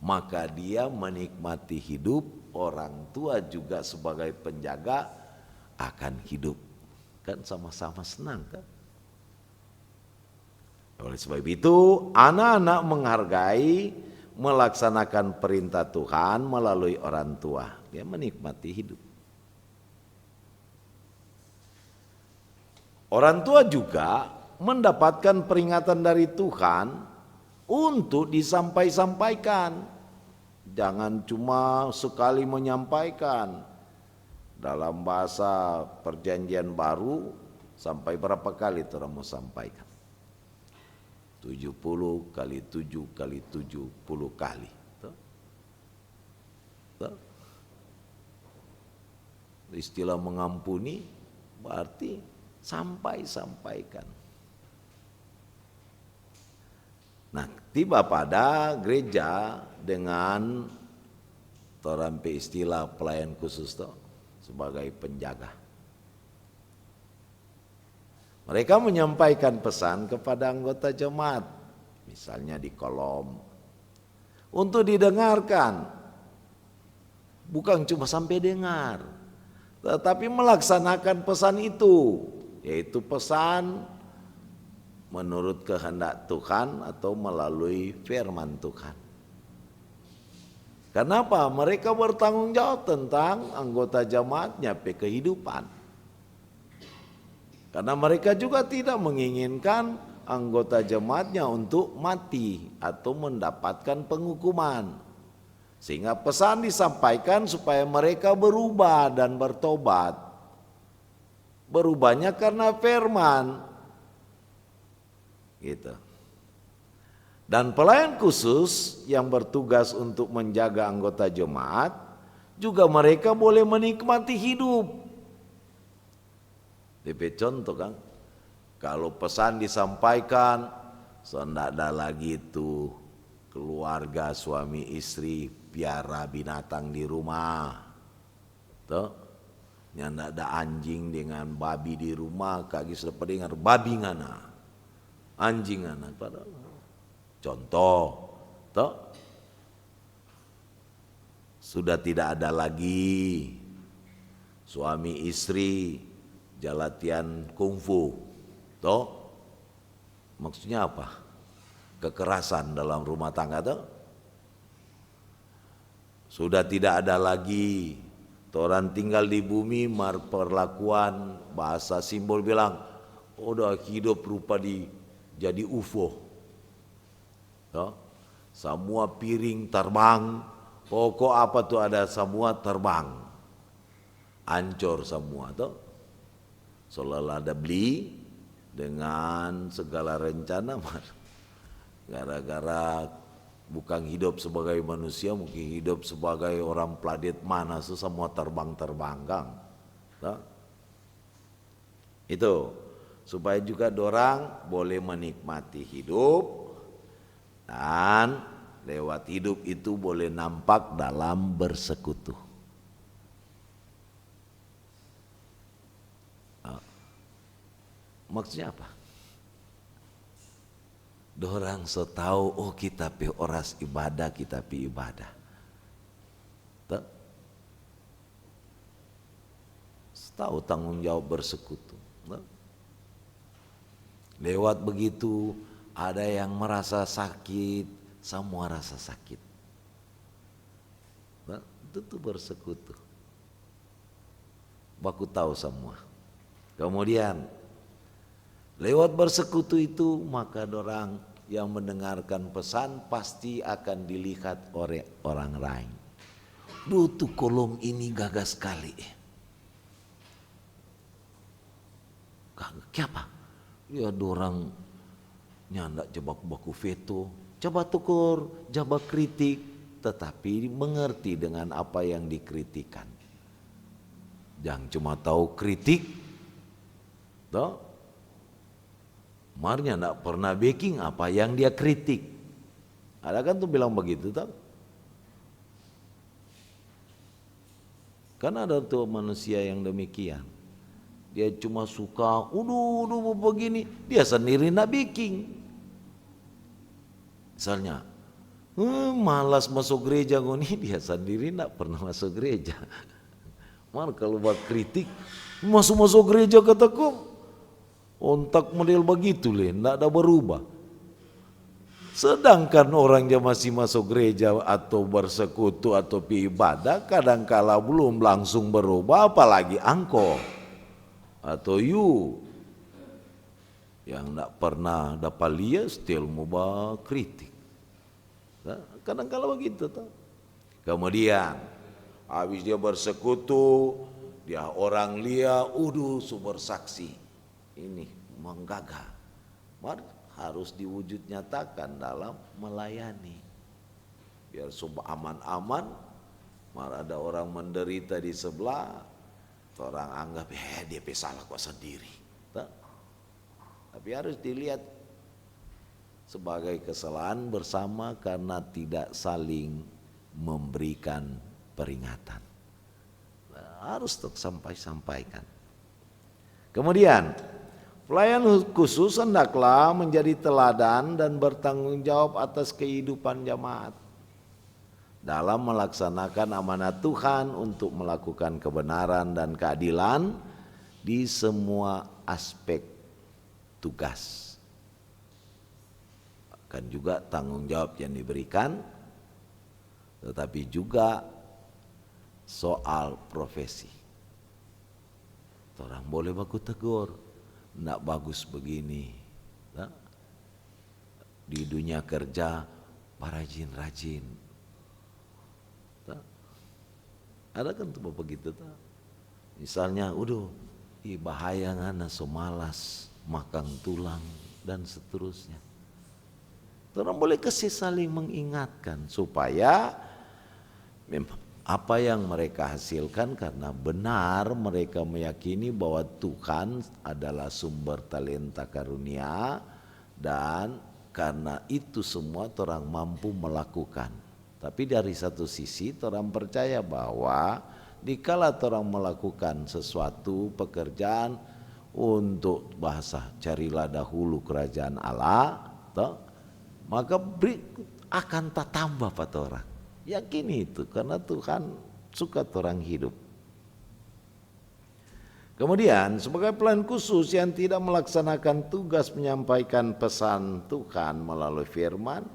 maka dia menikmati hidup. Orang tua juga sebagai penjaga akan hidup. Kan sama-sama senang kan? Oleh sebab itu, anak-anak menghargai, melaksanakan perintah Tuhan melalui orang tua. Dia menikmati hidup. Orang tua juga mendapatkan peringatan dari Tuhan untuk disampaikan. Jangan cuma sekali menyampaikan. Dalam bahasa perjanjian baru, sampai berapa kali orang mau sampaikan? 70 kali 7 kali 70 kali. Istilah mengampuni berarti sampaikan. Nah, tiba pada gereja dengan torampe istilah pelayan khusus toh, sebagai penjaga. Mereka menyampaikan pesan kepada anggota jemaat, misalnya di kolom, untuk didengarkan. Bukan cuma sampai dengar, tetapi melaksanakan pesan itu, yaitu pesan menurut kehendak Tuhan atau melalui firman Tuhan. Kenapa? Mereka bertanggung jawab tentang anggota jemaatnya kehidupan. Karena mereka juga tidak menginginkan anggota jemaatnya untuk mati atau mendapatkan penghukuman. Sehingga pesan disampaikan supaya mereka berubah dan bertobat. Berubahnya karena firman. Gitu. Dan pelayan khusus yang bertugas untuk menjaga anggota jemaat juga mereka boleh menikmati hidup. DP contoh kan, kalau pesan disampaikan, tidak ada lagi itu keluarga suami istri piara binatang di rumah, tuh, yang tidak ada anjing dengan babi di rumah, kaki sudah pendengar babi ngana, anjing ngana, padahal. Contoh, toh, sudah tidak ada lagi suami istri latihan kungfu, toh maksudnya apa? Kekerasan dalam rumah tangga, toh sudah tidak ada lagi orang tinggal di bumi perlakuan bahasa simbol bilang udah hidup rupa jadi UFO, toh semua piring terbang, pokok apa tuh ada semua terbang, hancur semua, toh seolah ada beli dengan segala rencana, gara-gara bukan hidup sebagai manusia, mungkin hidup sebagai orang planet mana, semua terbang-terbanggang. Itu supaya juga dorang boleh menikmati hidup, dan lewat hidup itu boleh nampak dalam bersekutu. Maksudnya apa? Dorang so tahu, oh kita pi oras ibadah, kita pi ibadah. Tahu tanggung jawab bersekutu. Lewat begitu ada yang merasa sakit, semua rasa sakit. Itu tuh bersekutu. Baku tahu semua. Kemudian lewat bersekutu itu maka dorang yang mendengarkan pesan pasti akan dilihat oleh orang lain. Duh tuh kolom ini gagah sekali. Kenapa? Ya dorang nyandak jebak baku veto, coba tukur, coba kritik, tetapi mengerti dengan apa yang dikritikan. Jangan cuma tahu kritik, toh Marnya tidak pernah backing apa yang dia kritik. Ada kan tuh bilang begitu, tak? Kan ada tuh manusia yang demikian. Dia cuma suka, udah begini, dia sendiri tidak backing. Misalnya, malas masuk gereja gini, dia sendiri tidak pernah masuk gereja. Mar kalau buat kritik, masuk gereja kataku, ontak model begitu tidak ada berubah. Sedangkan orang yang masih masuk gereja atau bersekutu atau pi ibadah kadangkala belum langsung berubah, apalagi angko atau you yang tidak pernah dapat lihat still mau kritik. Kadangkala begitu tuh. Kemudian habis dia bersekutu, dia orang lihat, sumber saksi ini menggagah, harus diwujud nyatakan dalam melayani. Biar sobat aman-aman, ada orang menderita di sebelah, orang anggap dia salah kok sendiri. Tapi harus dilihat sebagai kesalahan bersama karena tidak saling memberikan peringatan. Harus sampaikan. Kemudian pelayan khusus hendaklah menjadi teladan dan bertanggung jawab atas kehidupan jemaat dalam melaksanakan amanat Tuhan untuk melakukan kebenaran dan keadilan di semua aspek tugas. Akan juga tanggung jawab yang diberikan, tetapi juga soal profesi. Orang boleh baku tegur, tidak bagus begini. Di dunia kerja, rajin. Ada kan tuh begitu tuh. Misalnya, bahaya ngana so malas makan tulang dan seterusnya. Orang boleh kasih saling mengingatkan supaya apa yang mereka hasilkan karena benar mereka meyakini bahwa Tuhan adalah sumber talenta karunia, dan karena itu semua orang mampu melakukan. Tapi dari satu sisi orang percaya bahwa dikala orang melakukan sesuatu pekerjaan untuk bahasa carilah dahulu kerajaan Allah, maka akan tak tambah pada orang. Yakini itu karena Tuhan suka orang hidup. Kemudian sebagai pelayan khusus yang tidak melaksanakan tugas menyampaikan pesan Tuhan melalui firman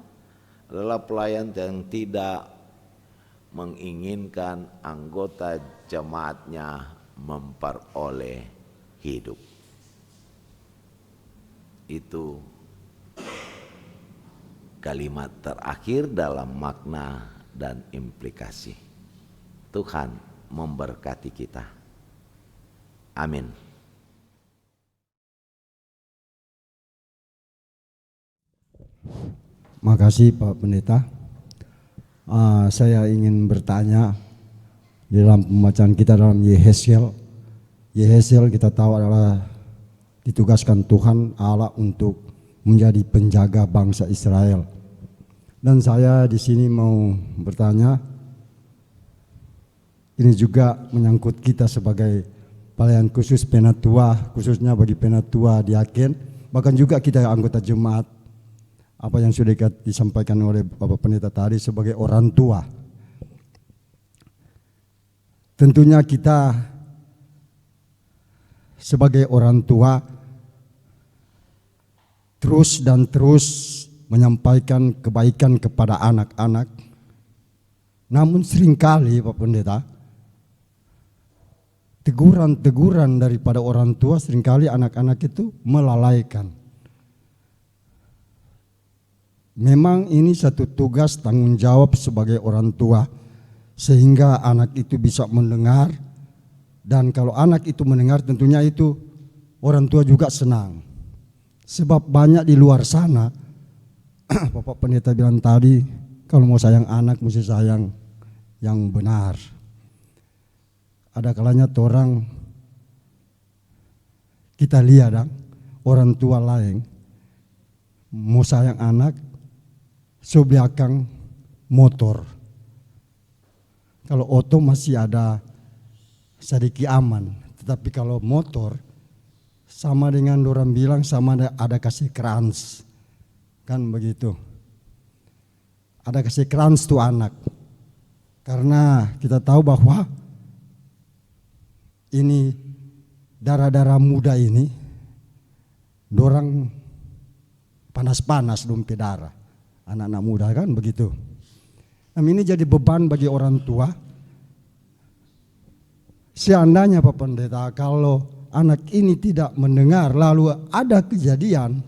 adalah pelayan yang tidak menginginkan anggota jemaatnya memperoleh hidup. Itu kalimat terakhir dalam makna dan implikasi. Tuhan memberkati kita. Amin. Makasih Pak Pendeta. Saya ingin bertanya di dalam pembacaan kita dalam Yehezkiel. Yehezkiel kita tahu adalah ditugaskan Tuhan Allah untuk menjadi penjaga bangsa Israel. Dan saya di sini mau bertanya, ini juga menyangkut kita sebagai pelayan khusus penatua, khususnya bagi penatua diaken, bahkan juga kita anggota jemaat. Apa yang sudah disampaikan oleh Bapak Pendeta tadi sebagai orang tua. Tentunya kita sebagai orang tua terus dan terus menyampaikan kebaikan kepada anak-anak. Namun seringkali Pak Pendeta, teguran-teguran daripada orang tua seringkali anak-anak itu melalaikan. Memang ini satu tugas tanggung jawab sebagai orang tua, sehingga anak itu bisa mendengar, dan kalau anak itu mendengar tentunya itu orang tua juga senang. Sebab banyak di luar sana, Bapak Pendeta bilang tadi, kalau mau sayang anak mesti sayang yang benar. Ada kalanya orang kita lihat orang tua lain mau sayang anak so belakang motor. Kalau oto masih ada sedikit aman, tetapi kalau motor sama dengan orang bilang sama ada kasih krans, kan begitu. Ada kasih krans tuh anak, karena kita tahu bahwa ini darah-darah muda ini, dorang panas-panas dompet darah, anak-anak muda kan begitu. Nah, ini jadi beban bagi orang tua. Seandainya Pak Pendeta, kalau anak ini tidak mendengar lalu ada kejadian,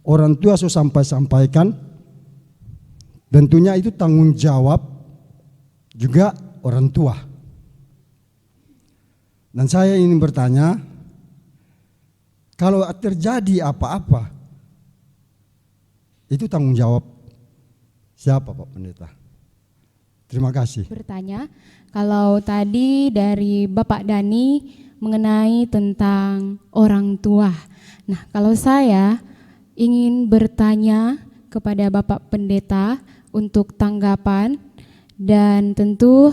orang tua sudah sampaikan, tentunya itu tanggung jawab juga orang tua. Dan saya ingin bertanya, kalau terjadi apa-apa, itu tanggung jawab siapa Pak Pendeta? Terima kasih. Bertanya, kalau tadi dari Bapak Dani mengenai tentang orang tua. Nah, kalau saya ingin bertanya kepada Bapak Pendeta untuk tanggapan, dan tentu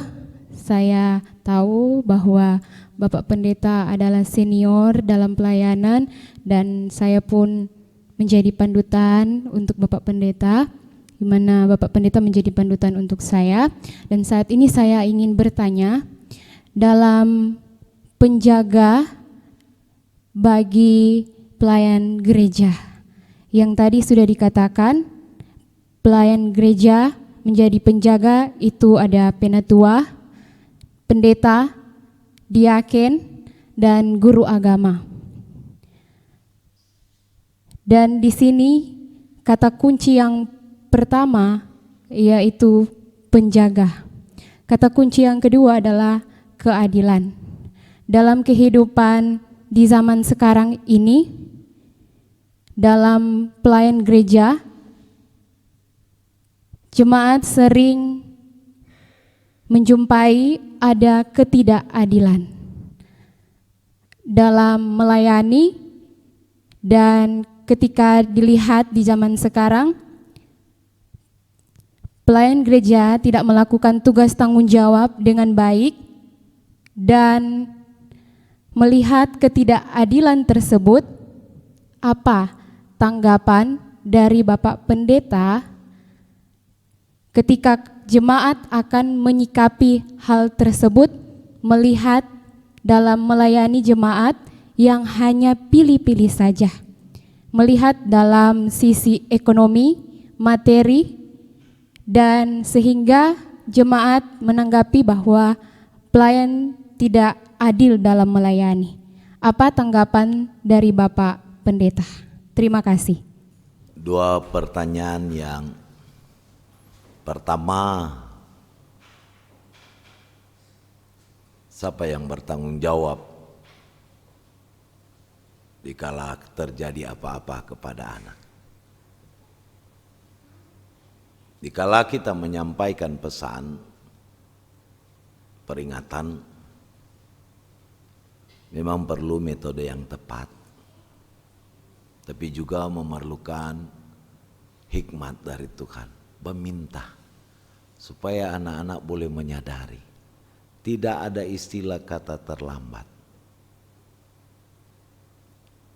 saya tahu bahwa Bapak Pendeta adalah senior dalam pelayanan dan saya pun menjadi panutan untuk Bapak Pendeta, di mana Bapak Pendeta menjadi panutan untuk saya. Dan saat ini saya ingin bertanya, dalam penjaga bagi pelayan gereja, yang tadi sudah dikatakan pelayan gereja menjadi penjaga itu ada penatua, pendeta, diaken, dan guru agama. Dan di sini kata kunci yang pertama yaitu penjaga. Kata kunci yang kedua adalah keadilan. Dalam kehidupan di zaman sekarang ini, dalam pelayan gereja, jemaat sering menjumpai ada ketidakadilan dalam melayani, dan ketika dilihat di zaman sekarang, pelayan gereja tidak melakukan tugas tanggung jawab dengan baik, dan melihat ketidakadilan tersebut, apa tanggapan dari Bapak Pendeta ketika jemaat akan menyikapi hal tersebut, melihat dalam melayani jemaat yang hanya pilih-pilih saja, melihat dalam sisi ekonomi, materi, dan sehingga jemaat menanggapi bahwa pelayan tidak adil dalam melayani. Apa tanggapan dari Bapak Pendeta? Terima kasih. Dua pertanyaan. Yang pertama, siapa yang bertanggung jawab dikala terjadi apa-apa kepada anak? Dikala kita menyampaikan pesan, peringatan, memang perlu metode yang tepat, tapi juga memerlukan hikmat dari Tuhan, meminta supaya anak-anak boleh menyadari tidak ada istilah kata terlambat.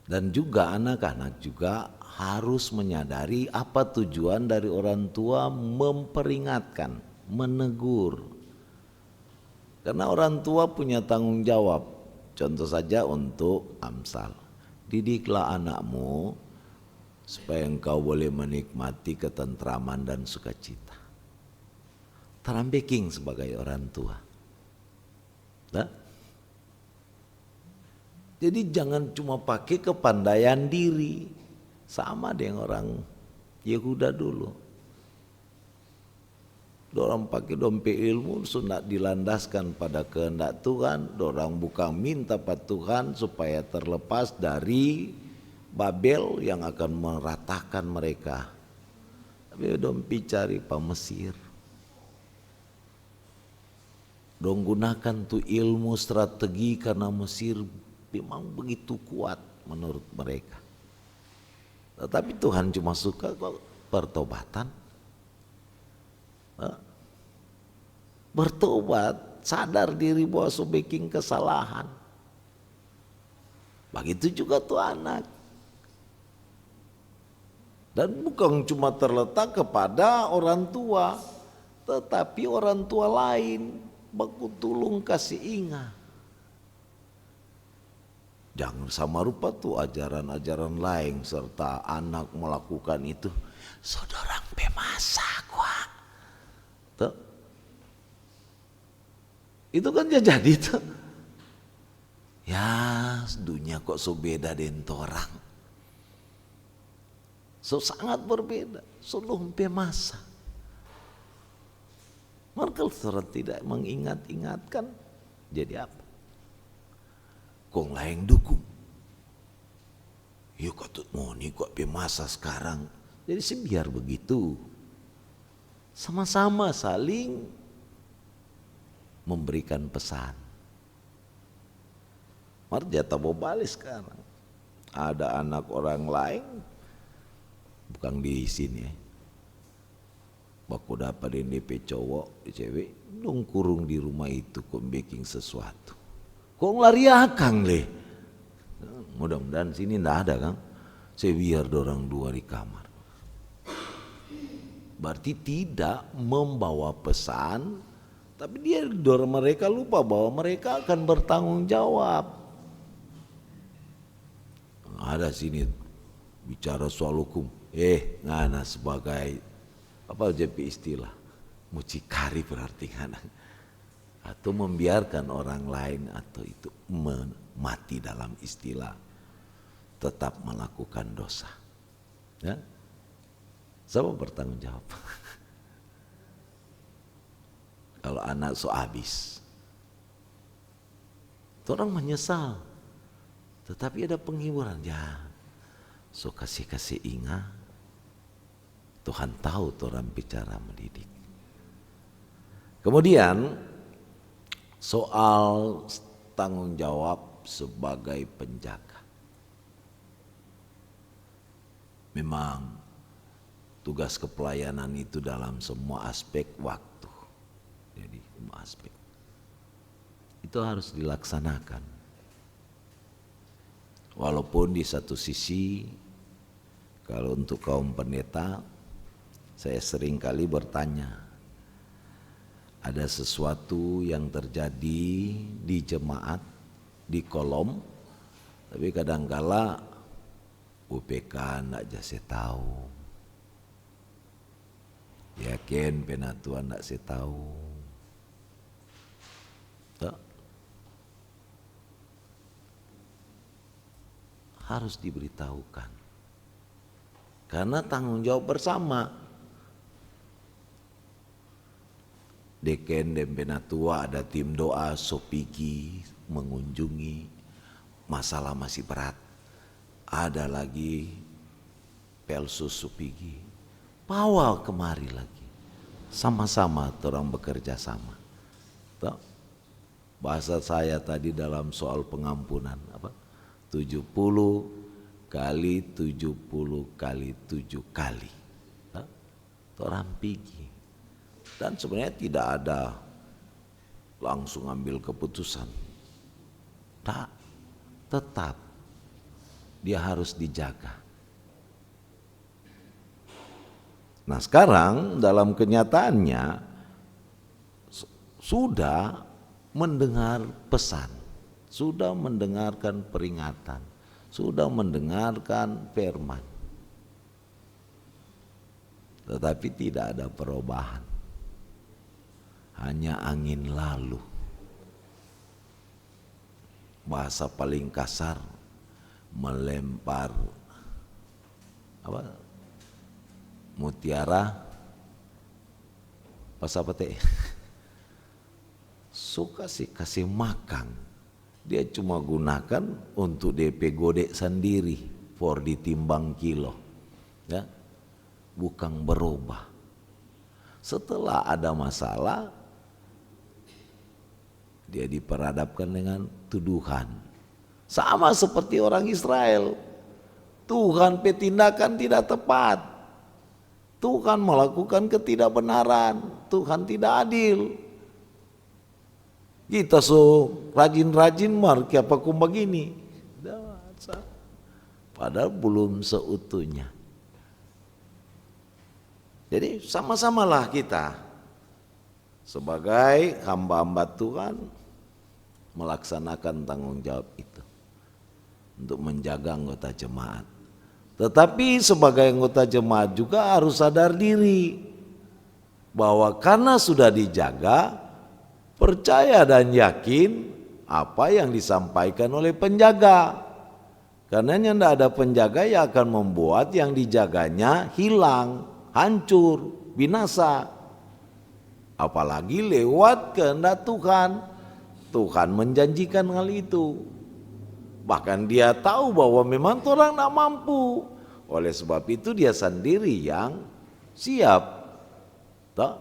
Dan juga anak-anak juga harus menyadari apa tujuan dari orang tua memperingatkan, menegur. Karena orang tua punya tanggung jawab. Contoh saja untuk Amsal, didiklah anakmu supaya engkau boleh menikmati ketentraman dan sukacita. Tarambeking sebagai orang tua. Nah, jadi jangan cuma pakai kepandaian diri, sama dengan orang Yehuda dulu. Dorang pakai dompet ilmu sudah dilandaskan pada kehendak Tuhan. Dorang bukan minta pada Tuhan supaya terlepas dari Babel yang akan meratakan mereka. Tapi dong cari pa Mesir. Dong gunakan tu ilmu strategi karena Mesir memang begitu kuat menurut mereka. Tetapi Tuhan cuma suka kok pertobatan. Bertobat, sadar diri bahwa bikin kesalahan. Begitu juga tuh anak. Dan bukan cuma terletak kepada orang tua, tetapi orang tua lain baku tulung kasih ingat. Jangan sama rupa tuh ajaran-ajaran lain serta anak melakukan itu. Saudara pemasak wah. Tuh. Itu kan jadi tuh. Ya dunia kok so beda dengan orang. So sangat berbeda. So lumpe masa. Mereka surat tidak mengingat-ingatkan. Jadi apa? Kong lain dukung. Yuk katut mau nih kok pemasa sekarang. Jadi sih biar begitu. Sama-sama saling memberikan pesan. Marjata mau balik sekarang. Ada anak orang lain, bukan di sini ya. Baku dapat DP cowok, cewek, dong kurung di rumah itu kok baking sesuatu. Kok lari akang le? Mudah-mudahan sini ndak ada kan? Saya biar dorang dua di kamar. Berarti tidak membawa pesan, tapi dia dorang mereka lupa bahwa mereka akan bertanggung jawab. Ada sini bicara soal hukum, ngana sebagai apa JP istilah mucikari berarti kan, atau membiarkan orang lain atau itu mati dalam istilah tetap melakukan dosa. Ya, siapa bertanggung jawab? Kalau anak so habis, orang menyesal. Tetapi ada penghiburan, ya. So kasih ingat. Tuhan tahu orang bicara mendidik. Kemudian soal tanggung jawab sebagai penjaga. Memang tugas kepelayanan itu dalam semua aspek waktu. Jadi semua aspek itu harus dilaksanakan. Walaupun di satu sisi kalau untuk kaum pendeta saya sering kali bertanya, ada sesuatu yang terjadi di jemaat di kolom, tapi kadangkala UPK ndak jase tahu, yakin penatuan ndak se tahu, tak? Harus diberitahukan, karena tanggung jawab bersama. Deken dan penatua ada tim doa sopigi mengunjungi, masalah masih berat, ada lagi pelsus sopigi bawa kemari lagi, sama-sama orang bekerja sama. Tuh, bahasa saya tadi dalam soal pengampunan apa 70 kali 70 kali 7 kali, orang pigi. Dan sebenarnya tidak ada langsung ambil keputusan. Tak, tetap dia harus dijaga. Nah sekarang dalam kenyataannya sudah mendengar pesan, sudah mendengarkan peringatan, sudah mendengarkan firman. Tetapi tidak ada perubahan. Hanya angin lalu. Bahasa paling kasar, melempar apa? Mutiara pas apa teh? Suka sih kasih makan. Dia cuma gunakan untuk DP godek sendiri, for ditimbang kilo. Ya. Bukan berubah. Setelah ada masalah, dia diperhadapkan dengan tuduhan. Sama seperti orang Israel. Tuhan petindakan tidak tepat. Tuhan melakukan ketidakbenaran. Tuhan tidak adil. Kita so rajin-rajin marki apa kum begini. Padahal belum seutuhnya. Jadi sama-samalah kita sebagai hamba-hamba Tuhan melaksanakan tanggung jawab itu untuk menjaga anggota jemaat. Tetapi sebagai anggota jemaat juga harus sadar diri bahwa karena sudah dijaga, percaya dan yakin apa yang disampaikan oleh penjaga. Karena yang tidak ada penjaga yang akan membuat yang dijaganya hilang, hancur, binasa. Apalagi lewat kehendak Tuhan. Tuhan menjanjikan hal itu. Bahkan dia tahu bahwa memang orang tidak mampu. Oleh sebab itu dia sendiri yang siap. Tak?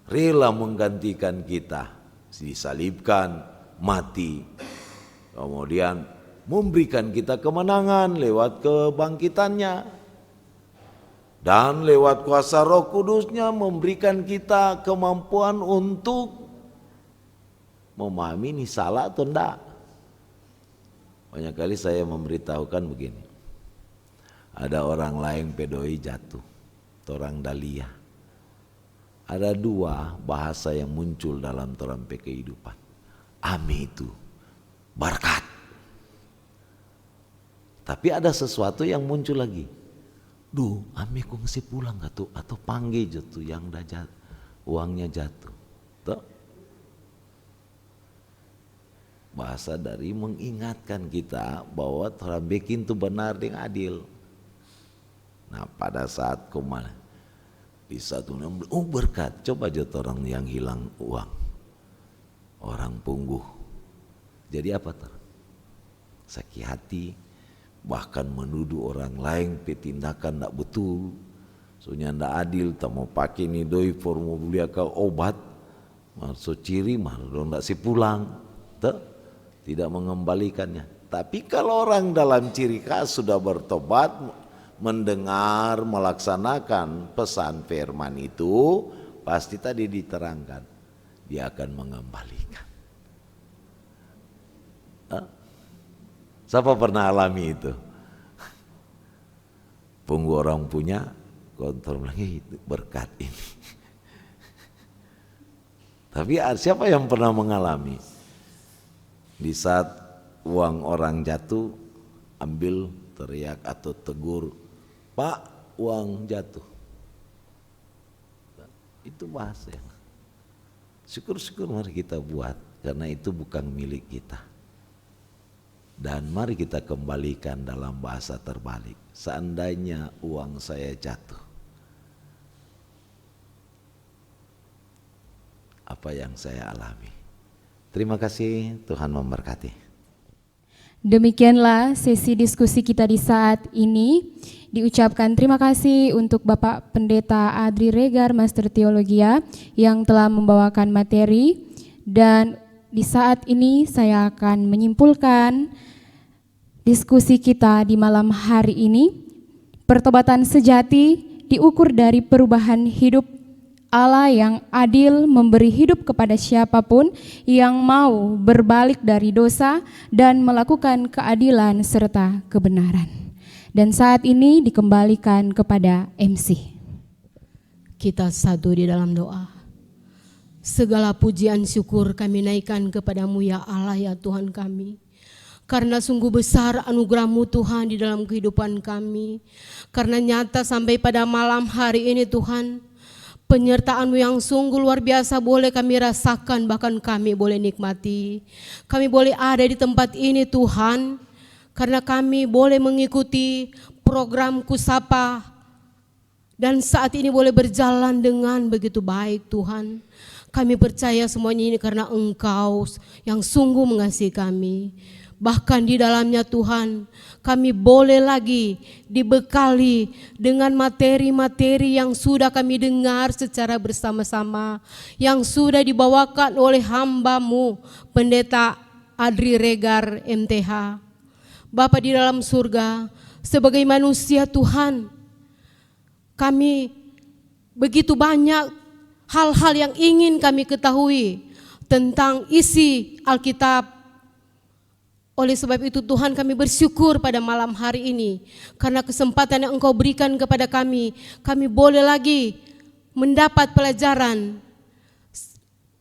Rela menggantikan kita. Disalibkan, mati. Kemudian memberikan kita kemenangan lewat kebangkitannya. Dan lewat kuasa Roh Kudusnya memberikan kita kemampuan untuk memahami ini salah atau enggak. Banyak kali saya memberitahukan begini. Ada orang lain pedoi jatuh, orang Dalia. Ada dua bahasa yang muncul dalam terampe kehidupan. Ame itu berkat. Tapi ada sesuatu yang muncul lagi. Duh, ame kok ngisi pulang gak tuh? Atau panggil jatuh yang dah uangnya jatuh. Tuh. Bahasa dari mengingatkan kita bahwa Tuhan bikin itu benar dan adil. Nah pada saat kemarin di 1:16, oh berkat, coba aja orang yang hilang uang, orang pungguh. Jadi apa ter? Sakit hati, bahkan menuduh orang lain tindakan tidak betul, soalnya tidak adil, tak mau pakai ni doi formulia ke obat, maksud ciri mah dong tidak si pulang, tak? Tidak mengembalikannya. Tapi kalau orang dalam ciri khas sudah bertobat, mendengar, melaksanakan pesan firman itu, pasti tadi diterangkan, dia akan mengembalikan. Siapa pernah alami itu? Punggu orang punya, kontrol lagi berkat ini. Tapi siapa yang pernah mengalami? Di saat uang orang jatuh, ambil, teriak atau tegur, "Pak, uang jatuh." Itu bahasa yang syukur-syukur mari kita buat, karena itu bukan milik kita. Dan mari kita kembalikan dalam bahasa terbalik. Seandainya uang saya jatuh, apa yang saya alami? Terima kasih, Tuhan memberkati. Demikianlah sesi diskusi kita di saat ini. Diucapkan terima kasih untuk Bapak Pendeta Adri Regar, Master Teologia, yang telah membawakan materi. Dan di saat ini saya akan menyimpulkan diskusi kita di malam hari ini. Pertobatan sejati diukur dari perubahan hidup Allah yang adil, memberi hidup kepada siapapun yang mau berbalik dari dosa dan melakukan keadilan serta kebenaran. Dan saat ini dikembalikan kepada MC. Kita satu di dalam doa. Segala pujian syukur kami naikkan kepadamu ya Allah ya Tuhan kami. Karena sungguh besar anugerah-Mu Tuhan di dalam kehidupan kami. Karena nyata sampai pada malam hari ini Tuhan, penyertaan-Mu yang sungguh luar biasa boleh kami rasakan, bahkan kami boleh nikmati. Kami boleh ada di tempat ini Tuhan, karena kami boleh mengikuti program Kusapa, dan saat ini boleh berjalan dengan begitu baik Tuhan. Kami percaya semuanya ini karena Engkau yang sungguh mengasihi kami. Bahkan di dalamnya Tuhan, kami boleh lagi dibekali dengan materi-materi yang sudah kami dengar secara bersama-sama, yang sudah dibawakan oleh hamba-Mu, Pendeta Adri Regar MTH. Bapa di dalam surga, sebagai manusia Tuhan, kami begitu banyak hal-hal yang ingin kami ketahui tentang isi Alkitab. Oleh sebab itu Tuhan, kami bersyukur pada malam hari ini karena kesempatan yang Engkau berikan kepada kami. Kami boleh lagi mendapat pelajaran.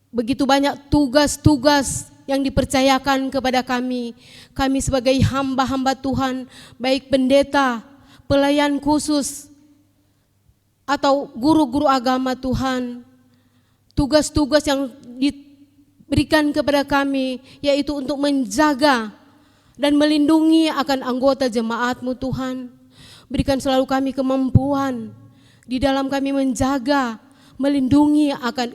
Begitu banyak tugas-tugas yang dipercayakan kepada kami. Kami sebagai hamba-hamba Tuhan, baik pendeta, pelayan khusus, atau guru-guru agama Tuhan. Tugas-tugas yang diberikan kepada kami yaitu untuk menjaga dan melindungi akan anggota jemaat-Mu Tuhan. Berikan selalu kami kemampuan di dalam kami menjaga, melindungi akan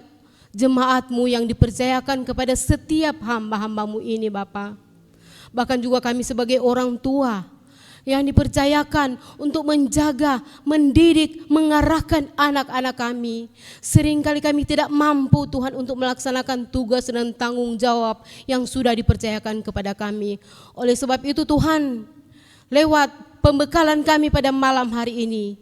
jemaat-Mu yang dipercayakan kepada setiap hamba-hamba-Mu ini Bapa. Bahkan juga kami sebagai orang tua yang dipercayakan untuk menjaga, mendidik, mengarahkan anak-anak kami. Seringkali kami tidak mampu Tuhan untuk melaksanakan tugas dan tanggung jawab yang sudah dipercayakan kepada kami. Oleh sebab itu Tuhan, lewat pembekalan kami pada malam hari ini,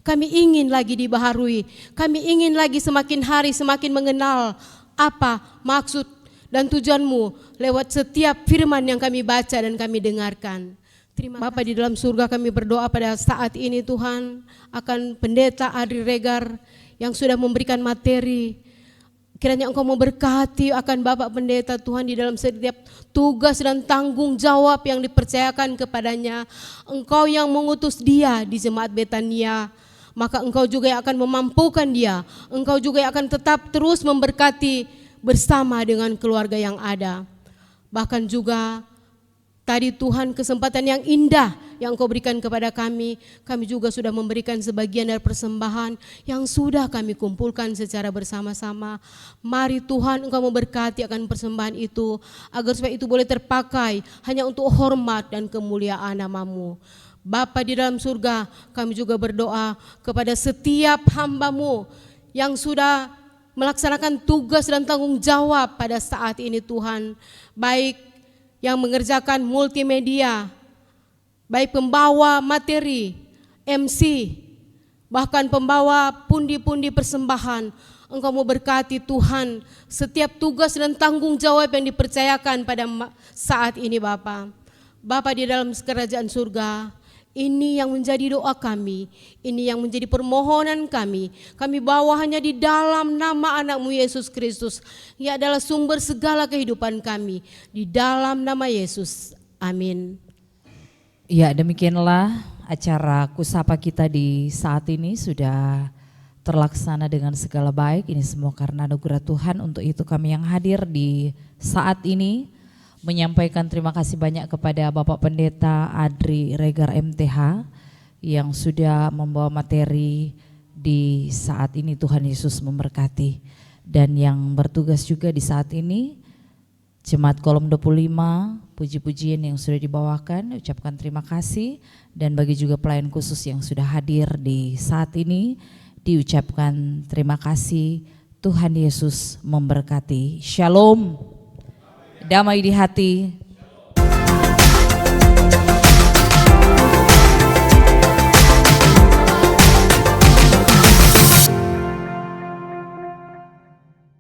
kami ingin lagi dibaharui, kami ingin lagi semakin hari semakin mengenal apa maksud dan tujuan-Mu lewat setiap firman yang kami baca dan kami dengarkan. Bapa di dalam surga, kami berdoa pada saat ini Tuhan akan Pendeta Adri Regar yang sudah memberikan materi. Kiranya Engkau memberkati akan Bapak Pendeta Tuhan di dalam setiap tugas dan tanggung jawab yang dipercayakan kepadanya. Engkau yang mengutus dia di Jemaat Betania, maka Engkau juga yang akan memampukan dia. Engkau juga yang akan tetap terus memberkati bersama dengan keluarga yang ada. Bahkan juga tadi Tuhan, kesempatan yang indah yang Engkau berikan kepada kami juga sudah memberikan sebagian dari persembahan yang sudah kami kumpulkan secara bersama-sama. Mari Tuhan Engkau memberkati akan persembahan itu, agar supaya itu boleh terpakai hanya untuk hormat dan kemuliaan nama-Mu. Bapa di dalam surga, kami juga berdoa kepada setiap hamba-Mu yang sudah melaksanakan tugas dan tanggung jawab pada saat ini Tuhan, baik yang mengerjakan multimedia, baik pembawa materi, MC, bahkan pembawa pundi-pundi persembahan. Engkau mau berkati Tuhan setiap tugas dan tanggung jawab yang dipercayakan pada saat ini Bapa. Bapa di dalam kerajaan surga, Ini yang menjadi doa kami, ini yang menjadi permohonan kami. Kami bawa hanya di dalam nama anak-Mu Yesus Kristus. Ia adalah sumber segala kehidupan kami. Di dalam nama Yesus, amin. Ya, demikianlah acara Kusapa kita di saat ini sudah terlaksana dengan segala baik. Ini semua karena anugerah Tuhan. Untuk itu kami yang hadir di saat ini menyampaikan terima kasih banyak kepada Bapak Pendeta Adri Regar MTH yang sudah membawa materi di saat ini. Tuhan Yesus memberkati. Dan yang bertugas juga di saat ini Jemaat Kolom 25, puji-pujian yang sudah dibawakan, ucapkan terima kasih. Dan bagi juga pelayan khusus yang sudah hadir di saat ini, diucapkan terima kasih. Tuhan Yesus memberkati. Shalom, damai di hati,